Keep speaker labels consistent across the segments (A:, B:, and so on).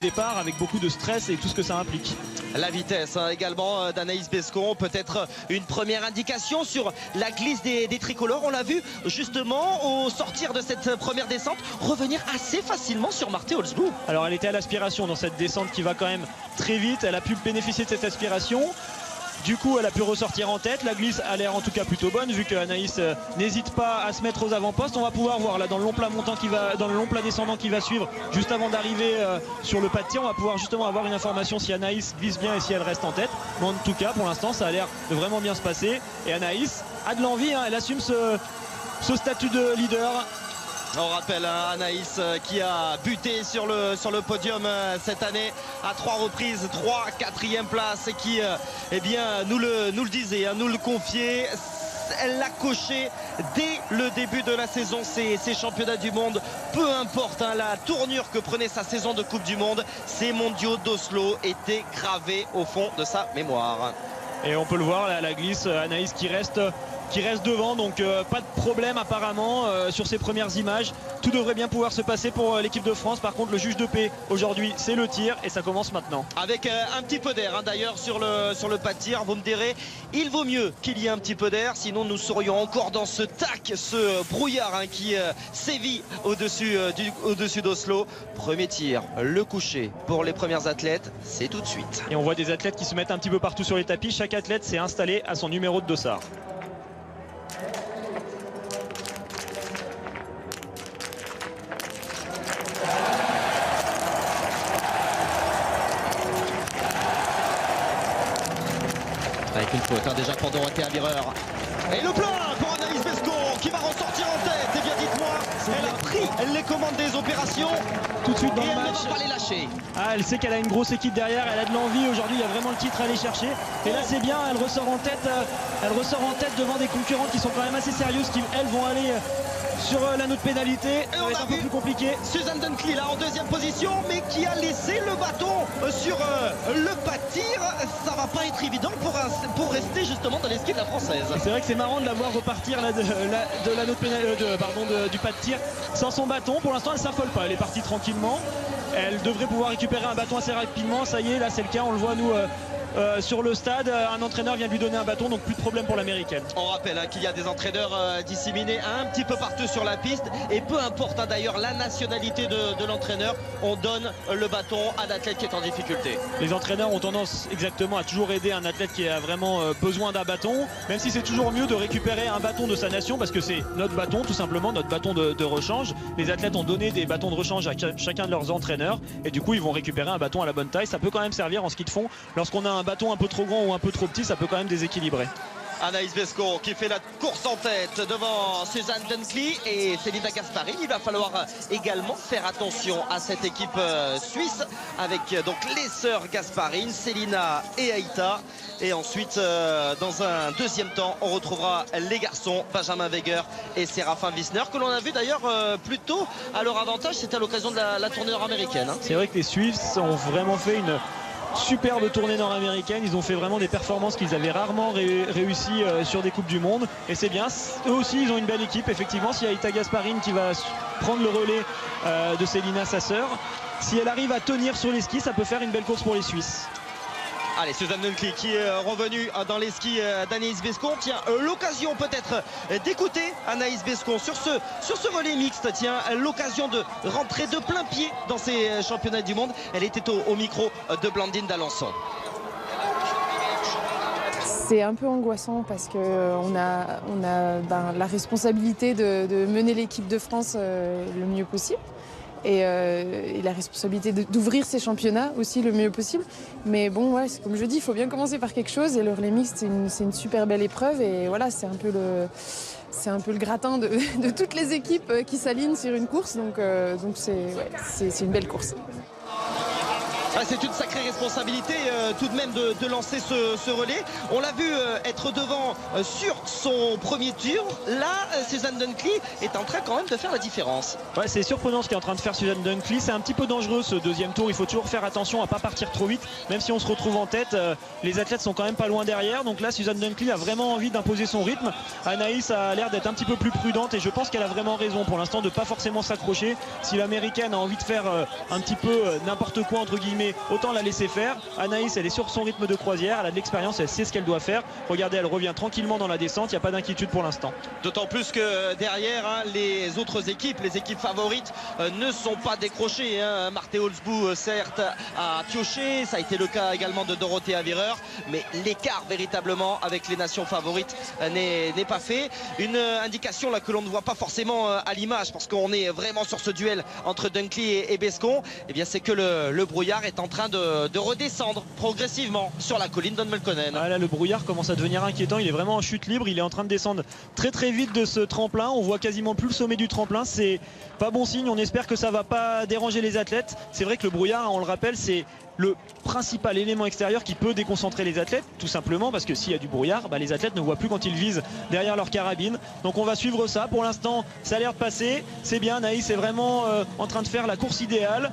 A: départ avec beaucoup de stress et tout ce que ça implique.
B: La vitesse également d'Anaïs Bescon, peut-être une première indication sur la glisse des tricolores. On l'a vu justement au sortir de cette première descente revenir assez facilement sur Marthe Olsbu.
A: Alors elle était à l'aspiration dans cette descente qui va quand même très vite. Elle a pu bénéficier de cette aspiration. Du coup, elle a pu ressortir en tête. La glisse a l'air en tout cas plutôt bonne vu que Anaïs n'hésite pas à se mettre aux avant-postes. On va pouvoir voir là dans le long plat montant dans le long plat descendant qui va suivre juste avant d'arriver sur le pas de tir. On va pouvoir justement avoir une information si Anaïs glisse bien et si elle reste en tête. Mais en tout cas, pour l'instant, ça a l'air de vraiment bien se passer. Et Anaïs a de l'envie. Elle assume ce statut de leader.
B: On rappelle Anaïs qui a buté sur le podium cette année à 3 reprises, 3 4e places et qui eh bien, nous le disait, nous le confiait. Elle l'a coché dès le début de la saison, ces championnats du monde. Peu importe la tournure que prenait sa saison de Coupe du Monde, ces mondiaux d'Oslo étaient gravés au fond de sa mémoire.
A: Et on peut le voir là, à la glisse, Anaïs qui reste devant, donc pas de problème apparemment sur ces premières images. Tout devrait bien pouvoir se passer pour l'équipe de France. Par contre, le juge de paix aujourd'hui, c'est le tir et ça commence maintenant.
B: Avec un petit peu d'air d'ailleurs sur le pas de tir. Vous me direz, il vaut mieux qu'il y ait un petit peu d'air, sinon nous serions encore dans ce ce brouillard qui sévit au-dessus d'Oslo. Premier tir, le coucher pour les premières athlètes, c'est tout de suite.
A: Et on voit des athlètes qui se mettent un petit peu partout sur les tapis. Chaque athlète s'est installé à son numéro de dossard.
B: Avec une faute déjà pour Dorothée Amireur. Et le plein pour Anaïs Bescon qui va ressortir en tête. Et bien dites-moi, elle a pris les commandes des opérations
A: tout de suite dans
B: et
A: le
B: elle
A: match.
B: ne va pas les lâcher.
A: Elle sait qu'elle a une grosse équipe derrière, elle a de l'envie. Aujourd'hui, il y a vraiment le titre à aller chercher. Et là, c'est bien, elle ressort en tête devant des concurrentes qui sont quand même assez sérieuses, qui elles vont aller sur l'anneau de pénalité. Ça va être un peu plus compliqué.
B: Suzanne Dunkley là en 2e position, mais qui a laissé le bâton sur le pas de tir. Ça va pas être évident pour rester justement dans l'esquive de la française.
A: C'est vrai que c'est marrant de la voir repartir là, de l'anneau de pénalité, du pas de tir sans son bâton. Pour l'instant, elle s'affole pas, elle est partie tranquillement. Elle devrait pouvoir récupérer un bâton assez rapidement. Ça y est, là c'est le cas, on le voit nous sur le stade. Un entraîneur vient de lui donner un bâton, donc plus de problème pour l'américaine.
B: On rappelle qu'il y a des entraîneurs disséminés un petit peu partout sur la piste. Et peu importe d'ailleurs la nationalité de l'entraîneur, on donne le bâton à l'athlète qui est en difficulté.
A: Les entraîneurs ont tendance exactement à toujours aider un athlète qui a vraiment besoin d'un bâton, même si c'est toujours mieux de récupérer un bâton de sa nation, parce que c'est notre bâton, tout simplement, notre bâton de rechange. Les athlètes ont donné des bâtons de rechange à chacun de leurs entraîneurs, et du coup ils vont récupérer un bâton à la bonne taille. Ça peut quand même servir en ski de fond. Lorsqu'on a un bâton un peu trop grand ou un peu trop petit, ça peut quand même déséquilibrer.
B: Anaïs Bescon qui fait la course en tête devant Suzanne Dunkley et Selina Gasparini. Il va falloir également faire attention à cette équipe suisse avec donc les sœurs Gasparini, Selina et Aïta. Et ensuite, dans un deuxième temps, on retrouvera les garçons Benjamin Weger et Séraphin Wissner, que l'on a vu d'ailleurs plus tôt à leur avantage. C'était à l'occasion de la tournée nord-américaine.
A: C'est vrai que les Suisses ont vraiment fait une superbe tournée nord-américaine. Ils ont fait vraiment des performances qu'ils avaient rarement réussi sur des Coupes du Monde. Et c'est bien, eux aussi ils ont une belle équipe. Effectivement, s'il y a Aïta Gasparini qui va prendre le relais de Selina, sa sœur, si elle arrive à tenir sur les skis, ça peut faire une belle course pour les Suisses.
B: Allez, Suzanne Dunkley qui est revenue dans les skis d'Anaïs Bescon. Tiens, l'occasion peut-être d'écouter Anaïs Bescon sur ce relais mixte. Tiens, l'occasion de rentrer de plein pied dans ces championnats du monde. Elle était au micro de Blandine d'Alençon.
C: C'est un peu angoissant parce qu'on a la responsabilité de mener l'équipe de France le mieux possible. Et la responsabilité d'ouvrir ces championnats aussi le mieux possible. Mais bon, ouais, comme je dis, il faut bien commencer par quelque chose. Et le relais mixte, c'est une super belle épreuve. Et voilà, c'est un peu le gratin de toutes les équipes qui s'alignent sur une course. Donc c'est une belle course.
B: C'est une sacrée responsabilité tout de même de lancer ce relais. On l'a vu être devant sur son premier tour. Là, Susan Dunkley est en train quand même de faire la différence.
A: Ouais, c'est surprenant ce qu'est en train de faire Susan Dunkley. C'est un petit peu dangereux ce deuxième tour. Il faut toujours faire attention à pas partir trop vite. Même si on se retrouve en tête, les athlètes sont quand même pas loin derrière. Donc là, Susan Dunkley a vraiment envie d'imposer son rythme. Anaïs a l'air d'être un petit peu plus prudente et je pense qu'elle a vraiment raison pour l'instant de pas forcément s'accrocher. Si l'américaine a envie de faire un petit peu n'importe quoi entre guillemets, autant la laisser faire. Anaïs, elle est sur son rythme de croisière, elle a de l'expérience, elle sait ce qu'elle doit faire. Regardez, elle revient tranquillement dans la descente, il n'y a pas d'inquiétude pour l'instant.
B: D'autant plus que derrière, les autres équipes, les équipes favorites ne sont pas décrochées. Marthe Olsbu, certes, a pioché, ça a été le cas également de Dorothea Virer, mais l'écart véritablement avec les nations favorites n'est pas fait. Une indication là que l'on ne voit pas forcément à l'image, parce qu'on est vraiment sur ce duel entre Dunkley et Bescon, eh bien c'est que le brouillard est en train de redescendre progressivement sur la colline d'Holmenkollen.
A: Ah là, le brouillard commence à devenir inquiétant, il est vraiment en chute libre, il est en train de descendre très très vite de ce tremplin, on voit quasiment plus le sommet du tremplin, c'est pas bon signe, on espère que ça va pas déranger les athlètes. C'est vrai que le brouillard, on le rappelle, c'est le principal élément extérieur qui peut déconcentrer les athlètes, tout simplement parce que s'il y a du brouillard, les athlètes ne voient plus quand ils visent derrière leur carabine. Donc on va suivre ça, pour l'instant ça a l'air de passer, c'est bien, Naïs est vraiment en train de faire la course idéale.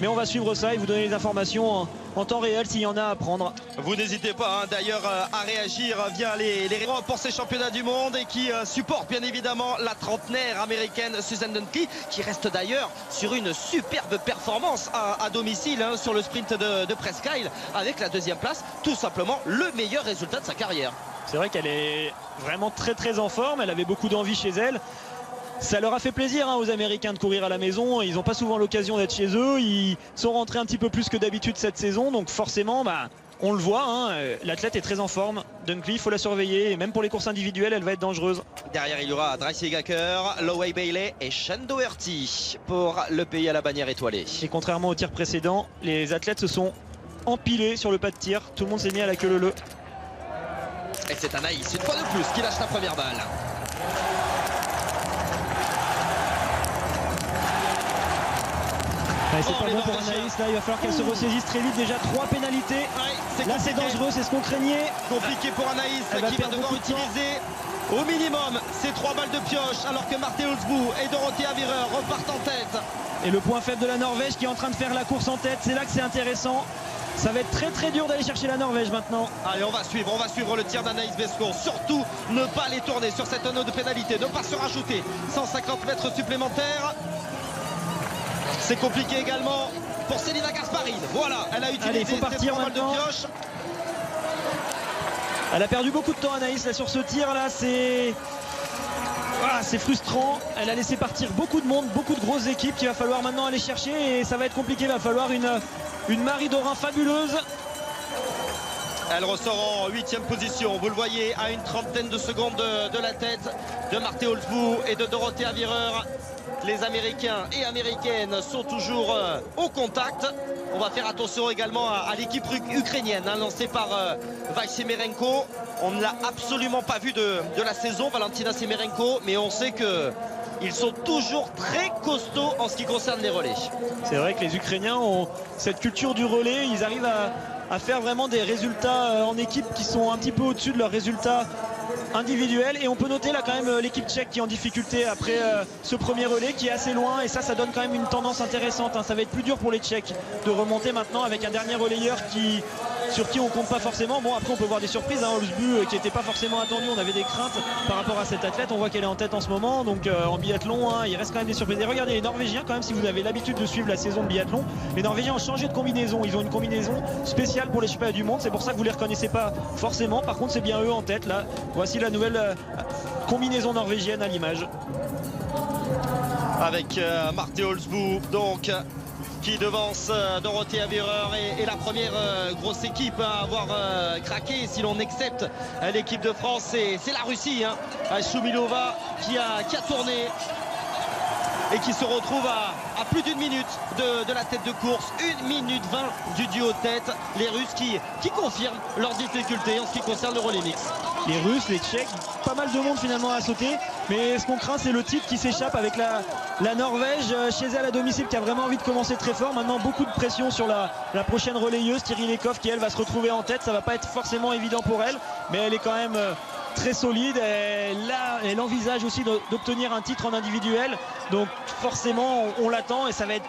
A: Mais on va suivre ça et vous donner les informations en temps réel s'il y en a à prendre.
B: Vous n'hésitez pas d'ailleurs à réagir via les réseaux pour ces championnats du monde et qui supportent bien évidemment la trentenaire américaine Susan Dunkley, qui reste d'ailleurs sur une superbe performance à domicile sur le sprint de Presque Isle, avec la deuxième place, tout simplement le meilleur résultat de sa carrière.
A: C'est vrai qu'elle est vraiment très très en forme, elle avait beaucoup d'envie chez elle. Ça leur a fait plaisir aux Américains de courir à la maison. Ils n'ont pas souvent l'occasion d'être chez eux. Ils sont rentrés un petit peu plus que d'habitude cette saison. Donc forcément, on le voit, l'athlète est très en forme. Dunkley, il faut la surveiller. Et même pour les courses individuelles, elle va être dangereuse.
B: Derrière, il y aura Tracy Gacker, Lowey Bailey et Shane Doherty pour le pays à la bannière étoilée.
A: Et contrairement au tir précédent, les athlètes se sont empilés sur le pas de tir. Tout le monde s'est mis à la queue leu-leu.
B: Et c'est Anaïs, une fois de plus, qui lâche la première balle.
A: C'est pas bon pour Anaïs, là il va falloir qu'elle se ressaisisse très vite, déjà 3 pénalités. Là c'est dangereux, c'est ce qu'on craignait.
B: Compliqué pour Anaïs qui va devoir utiliser au minimum ces 3 balles de pioche, alors que Marthe Olsbu et Dorothea Virer repartent en tête.
A: Et le point faible de la Norvège qui est en train de faire la course en tête, c'est là que c'est intéressant. Ça va être très très dur d'aller chercher la Norvège maintenant.
B: Allez, on va suivre le tir d'Anaïs Bescon. Surtout ne pas les tourner sur cette anneau de pénalité, ne pas se rajouter 150 mètres supplémentaires. C'est compliqué également pour Selina Gasparine. Voilà, elle a utilisé ses 3 balles de pioche.
A: Elle a perdu beaucoup de temps, Anaïs, là, sur ce tir là. C'est frustrant. Elle a laissé partir beaucoup de monde, beaucoup de grosses équipes qu'il va falloir maintenant aller chercher. Et ça va être compliqué, il va falloir une Marie Dorin fabuleuse.
B: Elle ressort en 8e position, vous le voyez, à une trentaine de secondes de la tête de Marthe Olsbu et de Dorothea Virer. Les Américains et Américaines sont toujours au contact. On va faire attention également à l'équipe ukrainienne lancée par Semerenko. On ne l'a absolument pas vu de la saison, Valentina Semerenko, mais on sait qu'ils sont toujours très costauds en ce qui concerne les relais.
A: C'est vrai que les Ukrainiens ont cette culture du relais, ils arrivent à faire vraiment des résultats en équipe qui sont un petit peu au-dessus de leurs résultats individuels. Et on peut noter là quand même l'équipe tchèque qui est en difficulté après ce premier relais qui est assez loin, et ça donne quand même une tendance intéressante. Ça va être plus dur pour les Tchèques de remonter maintenant avec un dernier relayeur sur qui on compte pas forcément. Bon, après on peut voir des surprises, Olsbu qui n'était pas forcément attendu, on avait des craintes par rapport à cette athlète. On voit qu'elle est en tête en ce moment, donc en biathlon il reste quand même des surprises. Et regardez les Norvégiens quand même, si vous avez l'habitude de suivre la saison de biathlon, les Norvégiens ont changé de combinaison, ils ont une combinaison spéciale pour les championnats du monde, c'est pour ça que vous les reconnaissez pas forcément. Par contre c'est bien eux en tête là. Voici la nouvelle combinaison norvégienne à l'image,
B: avec Marthe Olsbu donc qui devance Dorothea Virer et la première grosse équipe à avoir craqué, si l'on accepte l'équipe de France, c'est la Russie, Shumilova qui a tourné et qui se retrouve à plus d'une minute de la tête de course. 1 minute 20 du duo de tête. Les Russes qui confirment leurs difficultés en ce qui concerne le relais mix.
A: Les Russes, les Tchèques, pas mal de monde finalement à sauter. Mais ce qu'on craint, c'est le titre qui s'échappe avec la Norvège chez elle à domicile, qui a vraiment envie de commencer très fort. Maintenant, beaucoup de pression sur la prochaine relayeuse, Thierry Lekhoff, qui elle va se retrouver en tête. Ça va pas être forcément évident pour elle, mais elle est quand même très solide. Elle envisage aussi d'obtenir un titre en individuel, donc forcément on l'attend et ça va être,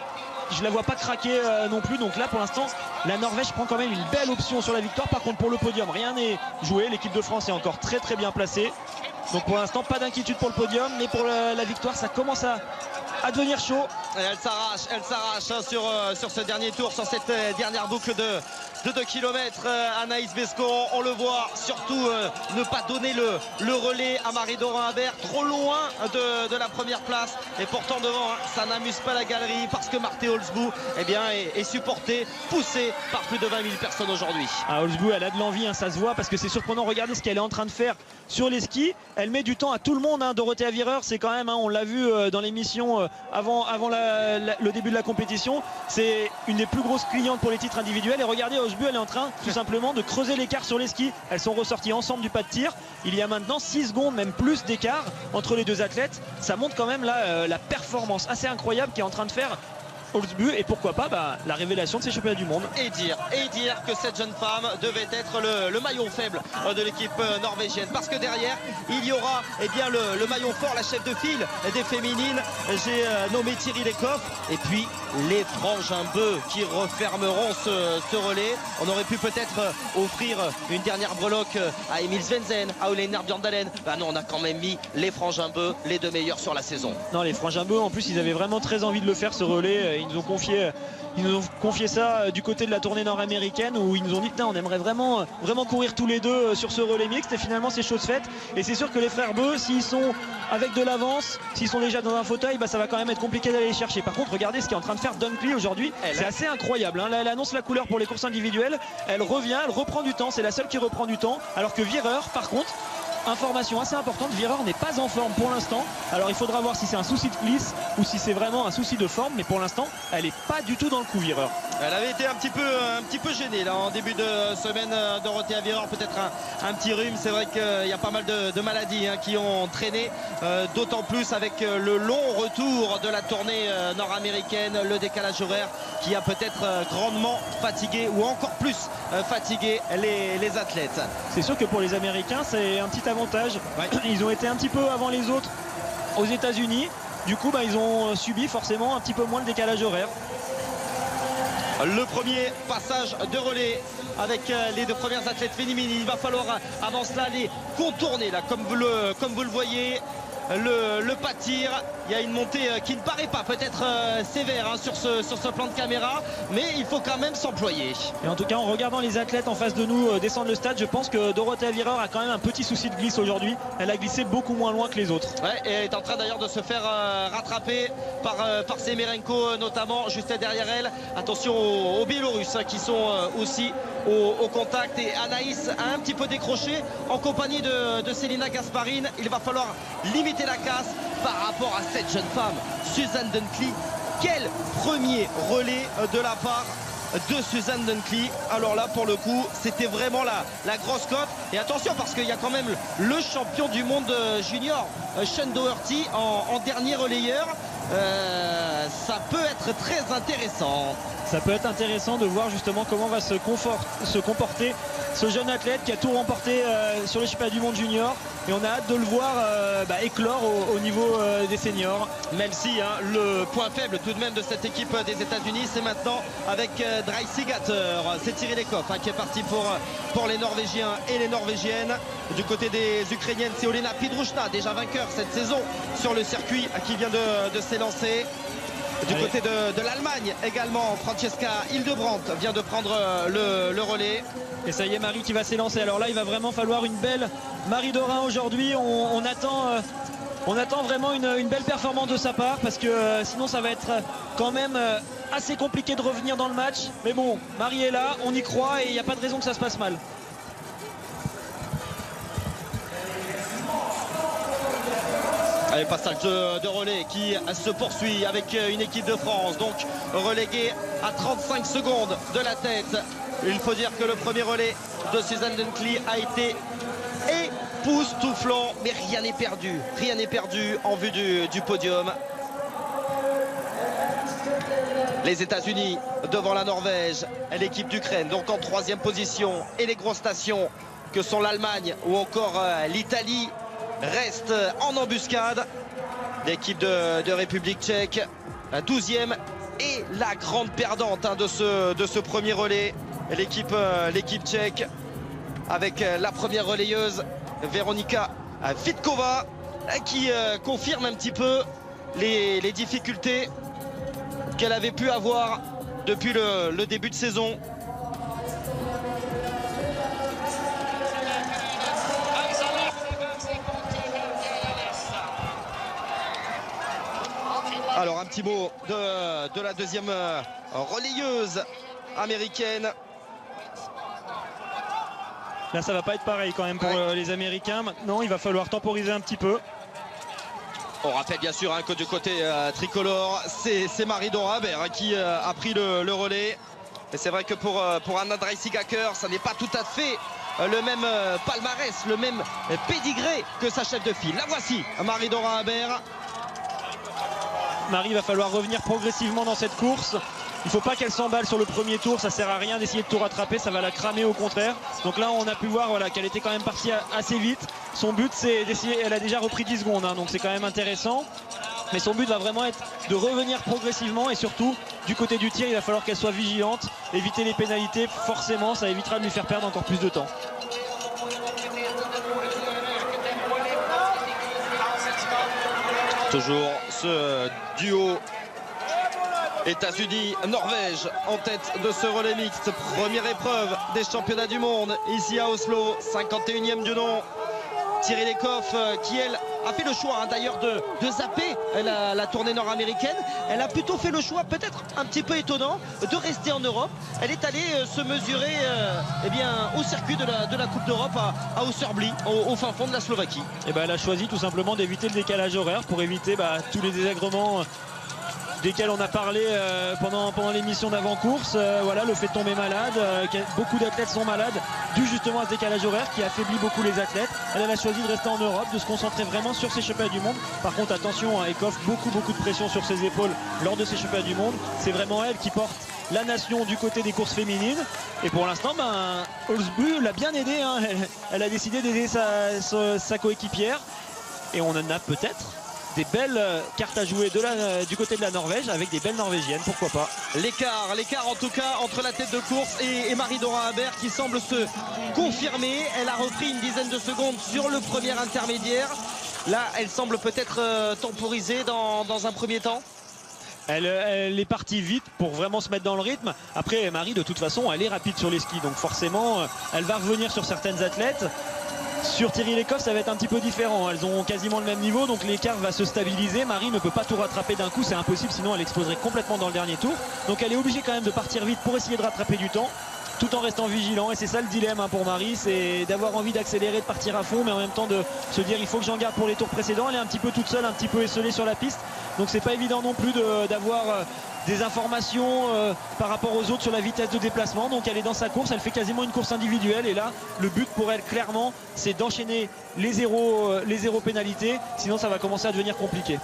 A: je la vois pas craquer non plus. Donc là pour l'instant la Norvège prend quand même une belle option sur la victoire. Par contre pour le podium rien n'est joué, l'équipe de France est encore très très bien placée, donc pour l'instant pas d'inquiétude pour le podium, mais pour la victoire ça commence à devenir chaud.
B: Et elle s'arrache sur ce dernier tour, sur cette dernière boucle de 2 km. Anaïs Bescon, on le voit, surtout ne pas donner le relais à Marie-Dorin Habert, trop loin de la première place. Et pourtant devant, ça n'amuse pas la galerie parce que Marthe Holzboe est supportée, poussée par plus de 20 000 personnes aujourd'hui.
A: Holzboe, elle a de l'envie, ça se voit, parce que c'est surprenant. Regardez ce qu'elle est en train de faire sur les skis. Elle met du temps à tout le monde. Dorothea Virer, c'est quand même, on l'a vu dans l'émission avant le début de la compétition, c'est une des plus grosses clientes pour les titres individuels. Et regardez, Holzboe, elle est en train tout simplement de creuser l'écart sur les skis. Elles sont ressorties ensemble du pas de tir. Il y a maintenant 6 secondes, même plus d'écart entre les deux athlètes. Ça montre quand même la performance assez incroyable qu'est en train de faire Holzboe, et pourquoi pas la révélation de ces championnats du monde.
B: Et dire que cette jeune femme devait être le maillon faible de l'équipe norvégienne, parce que derrière il y aura le maillon fort, la chef de file des féminines, j'ai nommé Thierry Lekhoff, et puis les frangins bœufs qui refermeront ce relais. On aurait pu peut-être offrir une dernière breloque à Emil Svensson, à Oleinar Bjørndalen. Non, on a quand même mis les frangins bœufs, les deux meilleurs sur la saison.
A: Non, les frangins bœufs, en plus ils avaient vraiment très envie de le faire, ce relais. Ils nous ont confié ça du côté de la tournée nord-américaine, où ils nous ont dit on aimerait vraiment courir tous les deux sur ce relais mixte, et finalement c'est chose faite. Et c'est sûr que les frères Bœufs, s'ils sont avec de l'avance, s'ils sont déjà dans un fauteuil, ça va quand même être compliqué d'aller les chercher. Par contre regardez ce qu'est en train de faire Dunkley aujourd'hui, c'est assez incroyable. Là elle annonce la couleur pour les courses individuelles, elle revient, elle reprend du temps, c'est la seule qui reprend du temps, alors que Virer, par contre, information assez importante, Virer n'est pas en forme pour l'instant. Alors il faudra voir si c'est un souci de glisse ou si c'est vraiment un souci de forme, mais pour l'instant elle n'est pas du tout dans le coup, Virer.
B: Elle avait été un petit peu gênée là en début de semaine, Dorothea Virer, peut-être un petit rhume. C'est vrai qu'il y a pas mal de maladies qui ont traîné, d'autant plus avec le long retour de la tournée nord-américaine, le décalage horaire qui a peut-être grandement fatigué, ou encore plus fatigué les athlètes.
A: C'est sûr que pour les Américains c'est un petit avantage. Ouais. Ils ont été un petit peu avant les autres aux États-Unis, du coup ils ont subi forcément un petit peu moins de décalage horaire.
B: Le premier passage de relais avec les deux premières athlètes féminines. Il va falloir avant cela les contourner là, comme vous le voyez. Le pas de tir, il y a une montée qui ne paraît pas peut-être sévère sur ce plan de caméra, mais il faut quand même s'employer.
A: Et en tout cas en regardant les athlètes en face de nous descendre le stade, je pense que Dorothea Virer a quand même un petit souci de glisse aujourd'hui. Elle a glissé beaucoup moins loin que les autres.
B: Ouais, et elle est en train d'ailleurs de se faire rattraper par Semerenko notamment juste derrière elle. Attention aux Biélorusses qui sont aussi au contact, et Anaïs a un petit peu décroché en compagnie de Selina Gasparine. Il va falloir limiter la casse par rapport à cette jeune femme, Suzanne Dunkley. Quel premier relais de la part de Suzanne Dunkley. Alors là pour le coup c'était vraiment la grosse cote, et attention parce qu'il y a quand même le champion du monde junior Sean Doherty en dernier relayeur. Ça peut être très intéressant.
A: Ça peut être intéressant de voir justement comment va se comporter ce jeune athlète qui a tout remporté sur les championnats du monde junior, et on a hâte de le voir éclore au niveau des seniors.
B: Même si le point faible tout de même de cette équipe des États-Unis, c'est maintenant avec Dreisigater. C'est Thierry Lekhoff qui est parti pour les Norvégiens et les Norvégiennes. Du côté des Ukrainiennes, c'est Olena Pidrushna, déjà vainqueur cette saison sur le circuit, qui vient de s'élancer. Du côté de l'Allemagne également, Francesca Hildebrandt vient de prendre le relais.
A: Et ça y est, Marie qui va s'élancer. Alors là il va vraiment falloir une belle Marie-Dorin aujourd'hui. On attend vraiment une belle performance de sa part, parce que sinon ça va être quand même assez compliqué de revenir dans le match. Mais bon, Marie est là, on y croit, et il n'y a pas de raison que ça se passe mal.
B: Allez, passage de relais qui se poursuit avec une équipe de France, donc reléguée à 35 secondes de la tête. Il faut dire que le premier relais de Suzanne Dunkley a été époustouflant, mais rien n'est perdu. Rien n'est perdu en vue du podium. Les États-Unis devant la Norvège, l'équipe d'Ukraine donc en 3e position, et les grosses nations que sont l'Allemagne ou encore l'Italie restent en embuscade. L'équipe de République tchèque 12e et la grande perdante de ce premier relais, l'équipe tchèque avec la première relayeuse Veronika Vitkova qui confirme un petit peu les difficultés qu'elle avait pu avoir depuis le début de saison. Alors un petit mot de la deuxième relayeuse américaine.
A: Là ça va pas être pareil quand même pour les Américains. Maintenant il va falloir temporiser un petit peu.
B: On rappelle bien sûr que du côté tricolore, c'est Marie-Dora Habert qui a pris le relais. Et c'est vrai que pour Anna Dreisigacker, ça n'est pas tout à fait le même palmarès, le même pédigré que sa chef de file. La voici, Marie-Dora Habert.
A: Marie va falloir revenir progressivement dans cette course. Il ne faut pas qu'elle s'emballe sur le premier tour, ça sert à rien d'essayer de tout rattraper, ça va la cramer au contraire. Donc là on a pu voir qu'elle était quand même partie assez vite. Son but c'est d'essayer, elle a déjà repris 10 secondes, donc c'est quand même intéressant. Mais son but va vraiment être de revenir progressivement et surtout du côté du tir il va falloir qu'elle soit vigilante, éviter les pénalités, forcément ça évitera de lui faire perdre encore plus de temps.
B: Toujours ce duo États-Unis-Norvège en tête de ce relais mixte. Première épreuve des championnats du monde ici à Oslo, 51e du nom. Thierry Lecoff qui elle a fait le choix d'ailleurs de zapper la tournée nord-américaine. Elle a plutôt fait le choix, peut-être un petit peu étonnant, de rester en Europe. Elle est allée se mesurer au circuit de la Coupe d'Europe à Osserby, au fin fond de la Slovaquie.
A: Et elle a choisi tout simplement d'éviter le décalage horaire pour éviter tous les désagréments desquels on a parlé pendant l'émission d'avant-course. Voilà, le fait de tomber malade, beaucoup d'athlètes sont malades dû justement à ce décalage horaire qui affaiblit beaucoup les athlètes. Elle a choisi de rester en Europe, de se concentrer vraiment sur ses championnats du monde. Par contre attention, Eckhoff, beaucoup de pression sur ses épaules lors de ses championnats du monde. C'est vraiment elle qui porte la nation du côté des courses féminines. Et pour l'instant, Olsbu l'a bien aidé, elle a décidé d'aider sa coéquipière. Et on en a peut-être des belles cartes à jouer du côté de la Norvège avec des belles Norvégiennes, pourquoi pas.
B: L'écart en tout cas entre la tête de course et Marie-Dora Habert qui semble se confirmer. Elle a repris une dizaine de secondes sur le premier intermédiaire. Là elle semble peut-être temporisée dans un premier temps.
A: Elle est partie vite pour vraiment se mettre dans le rythme. Après Marie de toute façon elle est rapide sur les skis, donc forcément elle va revenir sur certaines athlètes. Sur Thierry Lecoff ça va être un petit peu différent, elles ont quasiment le même niveau donc l'écart va se stabiliser. Marie ne peut pas tout rattraper d'un coup, c'est impossible, sinon elle exploserait complètement dans le dernier tour. Donc elle est obligée quand même de partir vite pour essayer de rattraper du temps tout en restant vigilant, et c'est ça le dilemme pour Marie, c'est d'avoir envie d'accélérer, de partir à fond mais en même temps de se dire il faut que j'en garde pour les tours précédents. Elle est un petit peu toute seule, un petit peu esselée sur la piste, donc c'est pas évident non plus d'avoir des informations par rapport aux autres sur la vitesse de déplacement. Donc elle est dans sa course, elle fait quasiment une course individuelle et là le but pour elle clairement c'est d'enchaîner les zéros pénalités, sinon ça va commencer à devenir compliqué.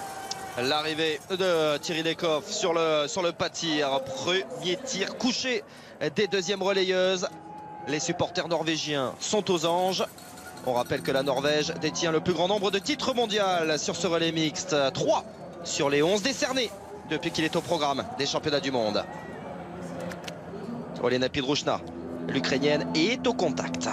B: L'arrivée de Thierry Lecoff sur le pas de tir, premier tir couché des deuxièmes relayeuses. Les supporters norvégiens sont aux anges. On rappelle que la Norvège détient le plus grand nombre de titres mondiaux sur ce relais mixte, 3 sur les 11 décernés depuis qu'il est au programme des championnats du monde. Olena Pidrushna, l'Ukrainienne, est au contact.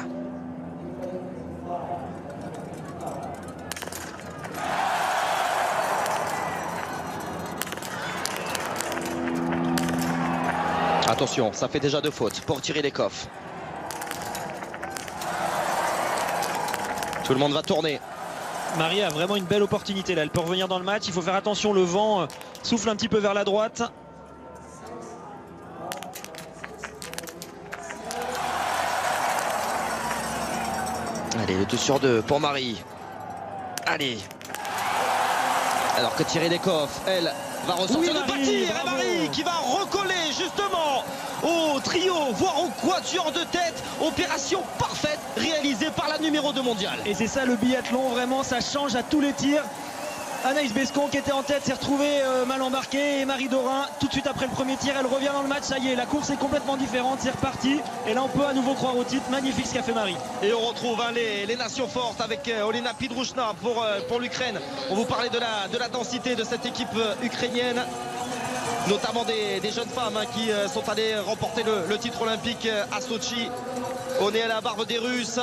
B: Attention, ça fait déjà 2 fautes pour Thierry Lecoff. Tout le monde va tourner.
A: Marie a vraiment une belle opportunité là, elle peut revenir dans le match. Il faut faire attention, le vent souffle un petit peu vers la droite.
B: Allez, le 2 sur 2 pour Marie. Allez. Alors que Thierry Lecoff, elle, va ressortir de pas de tir. Et Marie qui va recoller justement au trio, voire au quatuor de tête. Opération parfaite réalisée par la numéro numéro 2 mondial.
A: Et c'est ça le biathlon, vraiment, ça change à tous les tirs. Anaïs Bescon qui était en tête s'est retrouvée mal embarquée, et Marie Dorin tout de suite après le premier tir elle revient dans le match. Ça y est, la course est complètement différente, c'est reparti et là on peut à nouveau croire au titre. Magnifique ce qu'a fait Marie.
B: Et on retrouve les nations fortes avec Olena Pidrushna pour l'Ukraine. On vous parlait de la densité de cette équipe ukrainienne, notamment des jeunes femmes qui sont allées remporter le titre olympique à Sochi. On est à la barbe des Russes.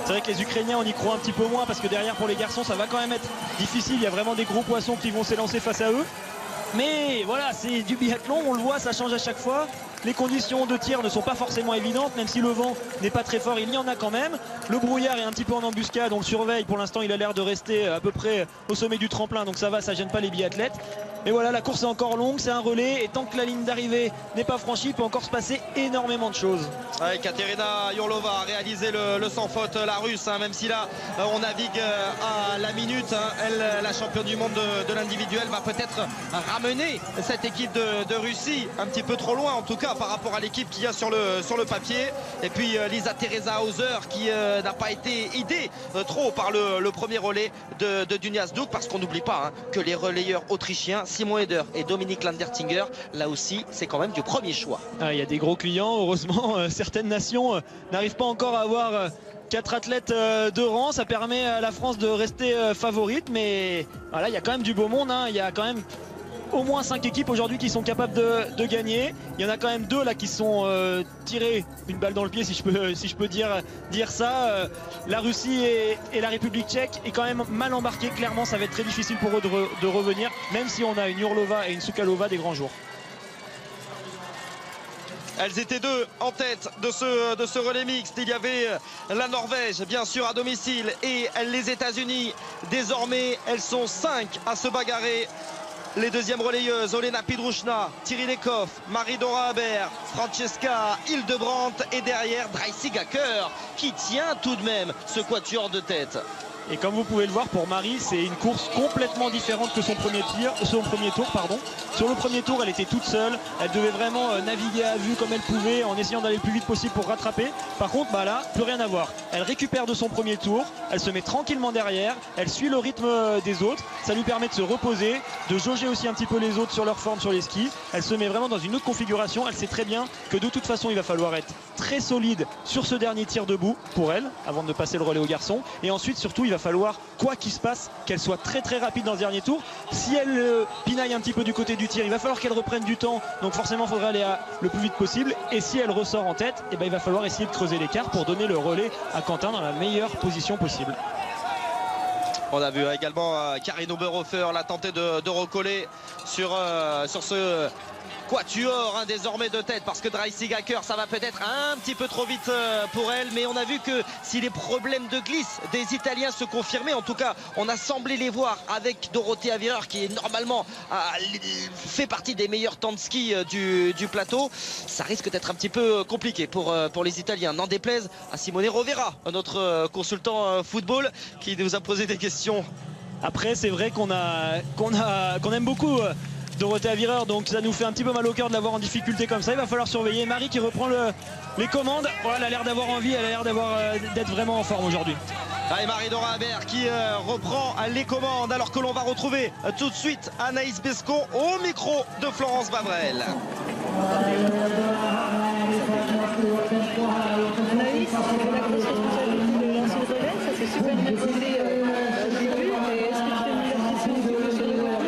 A: C'est vrai que les Ukrainiens on y croit un petit peu moins parce que derrière pour les garçons ça va quand même être difficile. Il y a vraiment des gros poissons qui vont s'élancer face à eux. Mais voilà, c'est du biathlon, on le voit, ça change à chaque fois. Les conditions de tir ne sont pas forcément évidentes, même si le vent n'est pas très fort, il y en a quand même. Le brouillard est un petit peu en embuscade, on le surveille. Pour l'instant, il a l'air de rester à peu près au sommet du tremplin, donc ça va, ça gêne pas les biathlètes. Mais voilà, la course est encore longue, c'est un relais, et tant que la ligne d'arrivée n'est pas franchie, il peut encore se passer énormément de choses.
B: Ouais, Katerina Yurlova a réalisé le sans faute, la russe, même si là on navigue à la minute. Elle, la championne du monde de l'individuel, va peut-être ramener cette équipe de Russie un petit peu trop loin, en tout cas par rapport à l'équipe qu'il y a sur le papier. Et puis Lisa Teresa Hauser qui n'a pas été aidée trop par le premier relais de Dunia Zduk, parce qu'on n'oublie pas que les relayeurs autrichiens Simon Eder et Dominique Landertinger, là aussi c'est quand même du premier choix.
A: Il y a des gros clients, heureusement certaines nations n'arrivent pas encore à avoir 4 athlètes de rang. Ça permet à la France de rester favorite, mais voilà, il y a quand même du beau monde, il y a quand même au moins 5 équipes aujourd'hui qui sont capables de gagner. Il y en a quand même 2 là qui sont tirés une balle dans le pied, si je peux dire ça. La Russie et la République tchèque est quand même mal embarquée. Clairement ça va être très difficile pour eux de revenir, même si on a une Yurlova et une Sukalova des grands jours.
B: Elles étaient 2 en tête de ce relais mixte. Il y avait la Norvège bien sûr à domicile et les États-Unis. Désormais elles sont 5 à se bagarrer. Les deuxièmes relayeuses, Olena Pidrushna, Thierry Lecoff, Marie-Dora Haber, Francesca Hildebrandt et derrière Draisy Gacker qui tient tout de même ce quatuor de tête.
A: Et comme vous pouvez le voir, pour Marie, c'est une course complètement différente que son premier tour. Sur le premier tour, elle était toute seule. Elle devait vraiment naviguer à vue comme elle pouvait en essayant d'aller le plus vite possible pour rattraper. Par contre, là, plus rien à voir. Elle récupère de son premier tour. Elle se met tranquillement derrière. Elle suit le rythme des autres. Ça lui permet de se reposer, de jauger aussi un petit peu les autres sur leur forme sur les skis. Elle se met vraiment dans une autre configuration. Elle sait très bien que de toute façon, il va falloir être très solide sur ce dernier tir debout pour elle, avant de passer le relais aux garçons. Et ensuite, surtout, il va falloir, quoi qu'il se passe, qu'elle soit très très rapide dans ce dernier tour. Si elle pinaille un petit peu du côté du tir, il va falloir qu'elle reprenne du temps, donc forcément il faudra aller le plus vite possible. Et si elle ressort en tête, il va falloir essayer de creuser l'écart pour donner le relais à Quentin dans la meilleure position possible.
B: On a vu également Karine Oberhofer la tenter de recoller sur ce quatuor désormais de tête, parce que Draisy Gacker, ça va peut-être un petit peu trop vite pour elle, mais on a vu que si les problèmes de glisse des Italiens se confirmaient, en tout cas on a semblé les voir avec Dorothea Virer qui est normalement fait partie des meilleurs temps de ski du plateau. Ça risque d'être un petit peu compliqué pour les Italiens, n'en déplaise à Simone Rovera, notre consultant football, qui nous a posé des questions.
A: Après c'est vrai qu'on aime beaucoup Dorothea Virer, donc ça nous fait un petit peu mal au cœur de l'avoir en difficulté comme ça. Il va falloir surveiller. Marie qui reprend les commandes. Elle a l'air d'avoir envie, elle a l'air d'être vraiment en forme aujourd'hui.
B: Et Marie-Dora Haber qui reprend les commandes, alors que l'on va retrouver tout de suite Anaïs Bescon au micro de Florence Bavrel.
D: Anaïs, c'est la grosse responsabilité de lancer le relais, ça s'est super bien passé au début, mais est-ce que tu t'es mis la pression un petit peu sur le relais?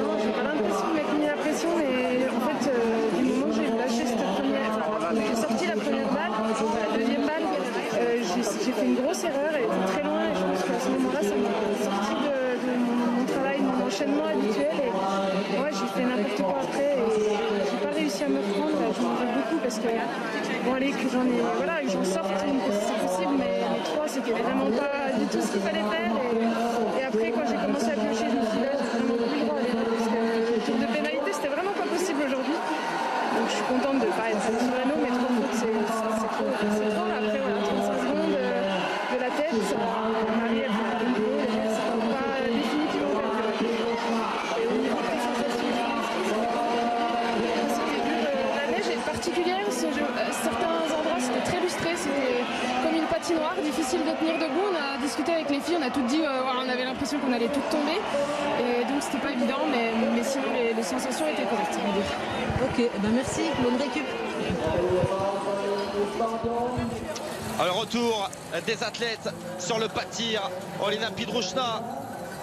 D: Non, j'ai pas l'impression de m'être mis la pression, mais en fait, du moment que j'ai lâché cette première, j'ai sorti la première balle, la deuxième balle, j'ai fait une grosse erreur, elle était très loin, et je pense qu'à ce moment-là, ça m'a sorti de mon travail, de mon enchaînement habituel, et moi j'ai fait n'importe quoi après, et j'ai pas réussi à me prendre, je m'en veux beaucoup parce que bon allez que j'en sorte c'est possible, mais les 3 c'était vraiment pas du tout ce qu'il fallait faire, et après quand j'ai commencé à piocher je me suis dit là j'ai vraiment plus le droit à l'époque, parce que le tour de pénalité c'était vraiment pas possible aujourd'hui, donc je suis contente de ne pas être allée sur l'anneau, mais 3 fautes c'est trop. Après voilà, 35 secondes de la tête, Marie elle fait un bon niveau, ça ne pas définitivement perdu, et au niveau des sensations, la neige est pas particulière. Certains endroits c'était très lustré, c'était comme une patinoire, difficile de tenir debout. On a discuté avec les filles, on a toutes dit, on avait l'impression qu'on allait toutes tomber. Et donc c'était pas évident, mais sinon les sensations étaient correctes, on va dire.
E: Ok, ben merci, bonne récup.
B: Alors, retour des athlètes sur le pas de tir. Olena Pidrushna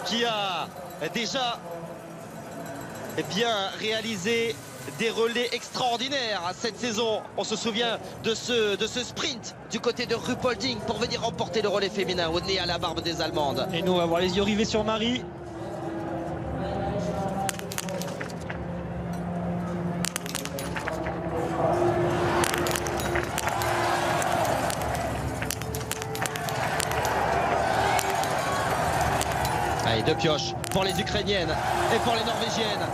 B: qui a déjà réalisé des relais extraordinaires cette saison. On se souvient de ce sprint du côté de Ruhpolding pour venir remporter le relais féminin au nez à la barbe des Allemandes.
A: Et nous on va voir les yeux rivés sur Marie.
B: Allez, deux pioches pour les Ukrainiennes et pour les Norvégiennes.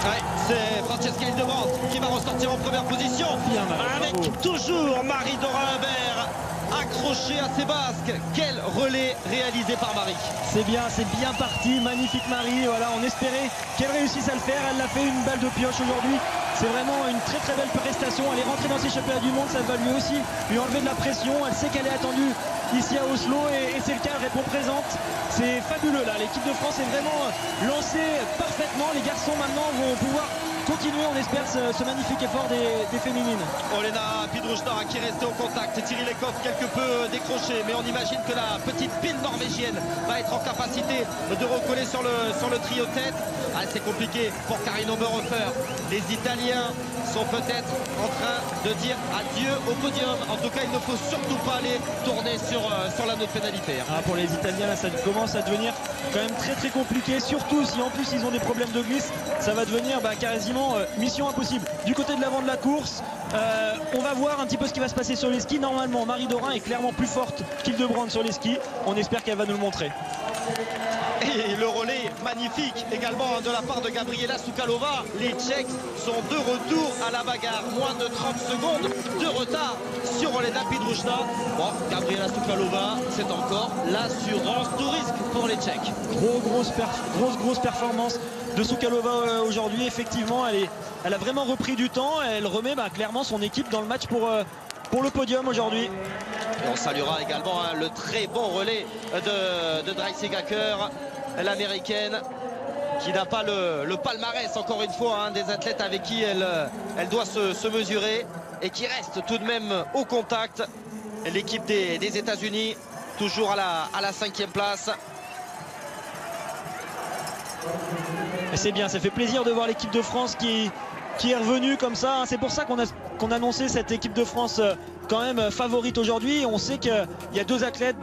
B: Ouais, c'est Francesca Hildebrandt qui va ressortir en première position.
A: Bien, Marie,
B: avec
A: bravo.
B: toujours Marie-Dora Humbert accrochée à ses basques. Quel relais réalisé par Marie.
A: C'est bien parti, magnifique Marie. Voilà, on espérait qu'elle réussisse à le faire. Elle l'a fait, une balle de pioche aujourd'hui. C'est vraiment une très très belle prestation. Elle est rentrée dans ces championnats du monde, ça va lui aussi lui enlever de la pression. Elle sait qu'elle est attendue ici à Oslo et c'est le cas, elle répond présente. C'est fabuleux là, l'équipe de France est vraiment lancée parfaitement. Les garçons maintenant vont pouvoir continuer, on espère, ce magnifique effort des féminines.
B: Olena Pidrushna qui est restée au contact. Thierry Lekov quelque peu décroché, mais on imagine que la petite pile norvégienne va être en capacité de recoller sur le trio tête. Ah, c'est compliqué pour Karin Oberhofer. Les Italiens sont peut-être en train de dire adieu au podium. En tout cas, il ne faut surtout pas aller tourner sur la note pénalité.
A: Ah, pour les Italiens, là, ça commence à devenir quand même très très compliqué. Surtout si en plus ils ont des problèmes de glisse, ça va devenir quasiment mission impossible. Du côté de l'avant de la course, on va voir un petit peu ce qui va se passer sur les skis. Normalement, Marie Dorin est clairement plus forte qu'Hildebrandt sur les skis. On espère qu'elle va nous le montrer.
B: Et le relais magnifique également de la part de Gabriela Sukalova. Les Tchèques sont de retour à la bagarre. Moins de 30 secondes de retard sur Olena Pidrushna. Bon, Gabriela Sukalova, c'est encore l'assurance tout risque pour les Tchèques.
A: Grosse performance de Sukalova aujourd'hui. Effectivement, elle a vraiment repris du temps. Elle remet clairement son équipe dans le match pour le podium aujourd'hui.
B: Et on saluera également le très bon relais de Dreisig Hacker, l'américaine, qui n'a pas le palmarès, encore une fois, des athlètes avec qui elle doit se mesurer et qui reste tout de même au contact. L'équipe des États-Unis, toujours à la 5e place.
A: Et c'est bien, ça fait plaisir de voir l'équipe de France qui est revenue comme ça. C'est pour ça qu'on a annoncé cette équipe de France quand même favorite aujourd'hui. On sait qu'il y a deux athlètes,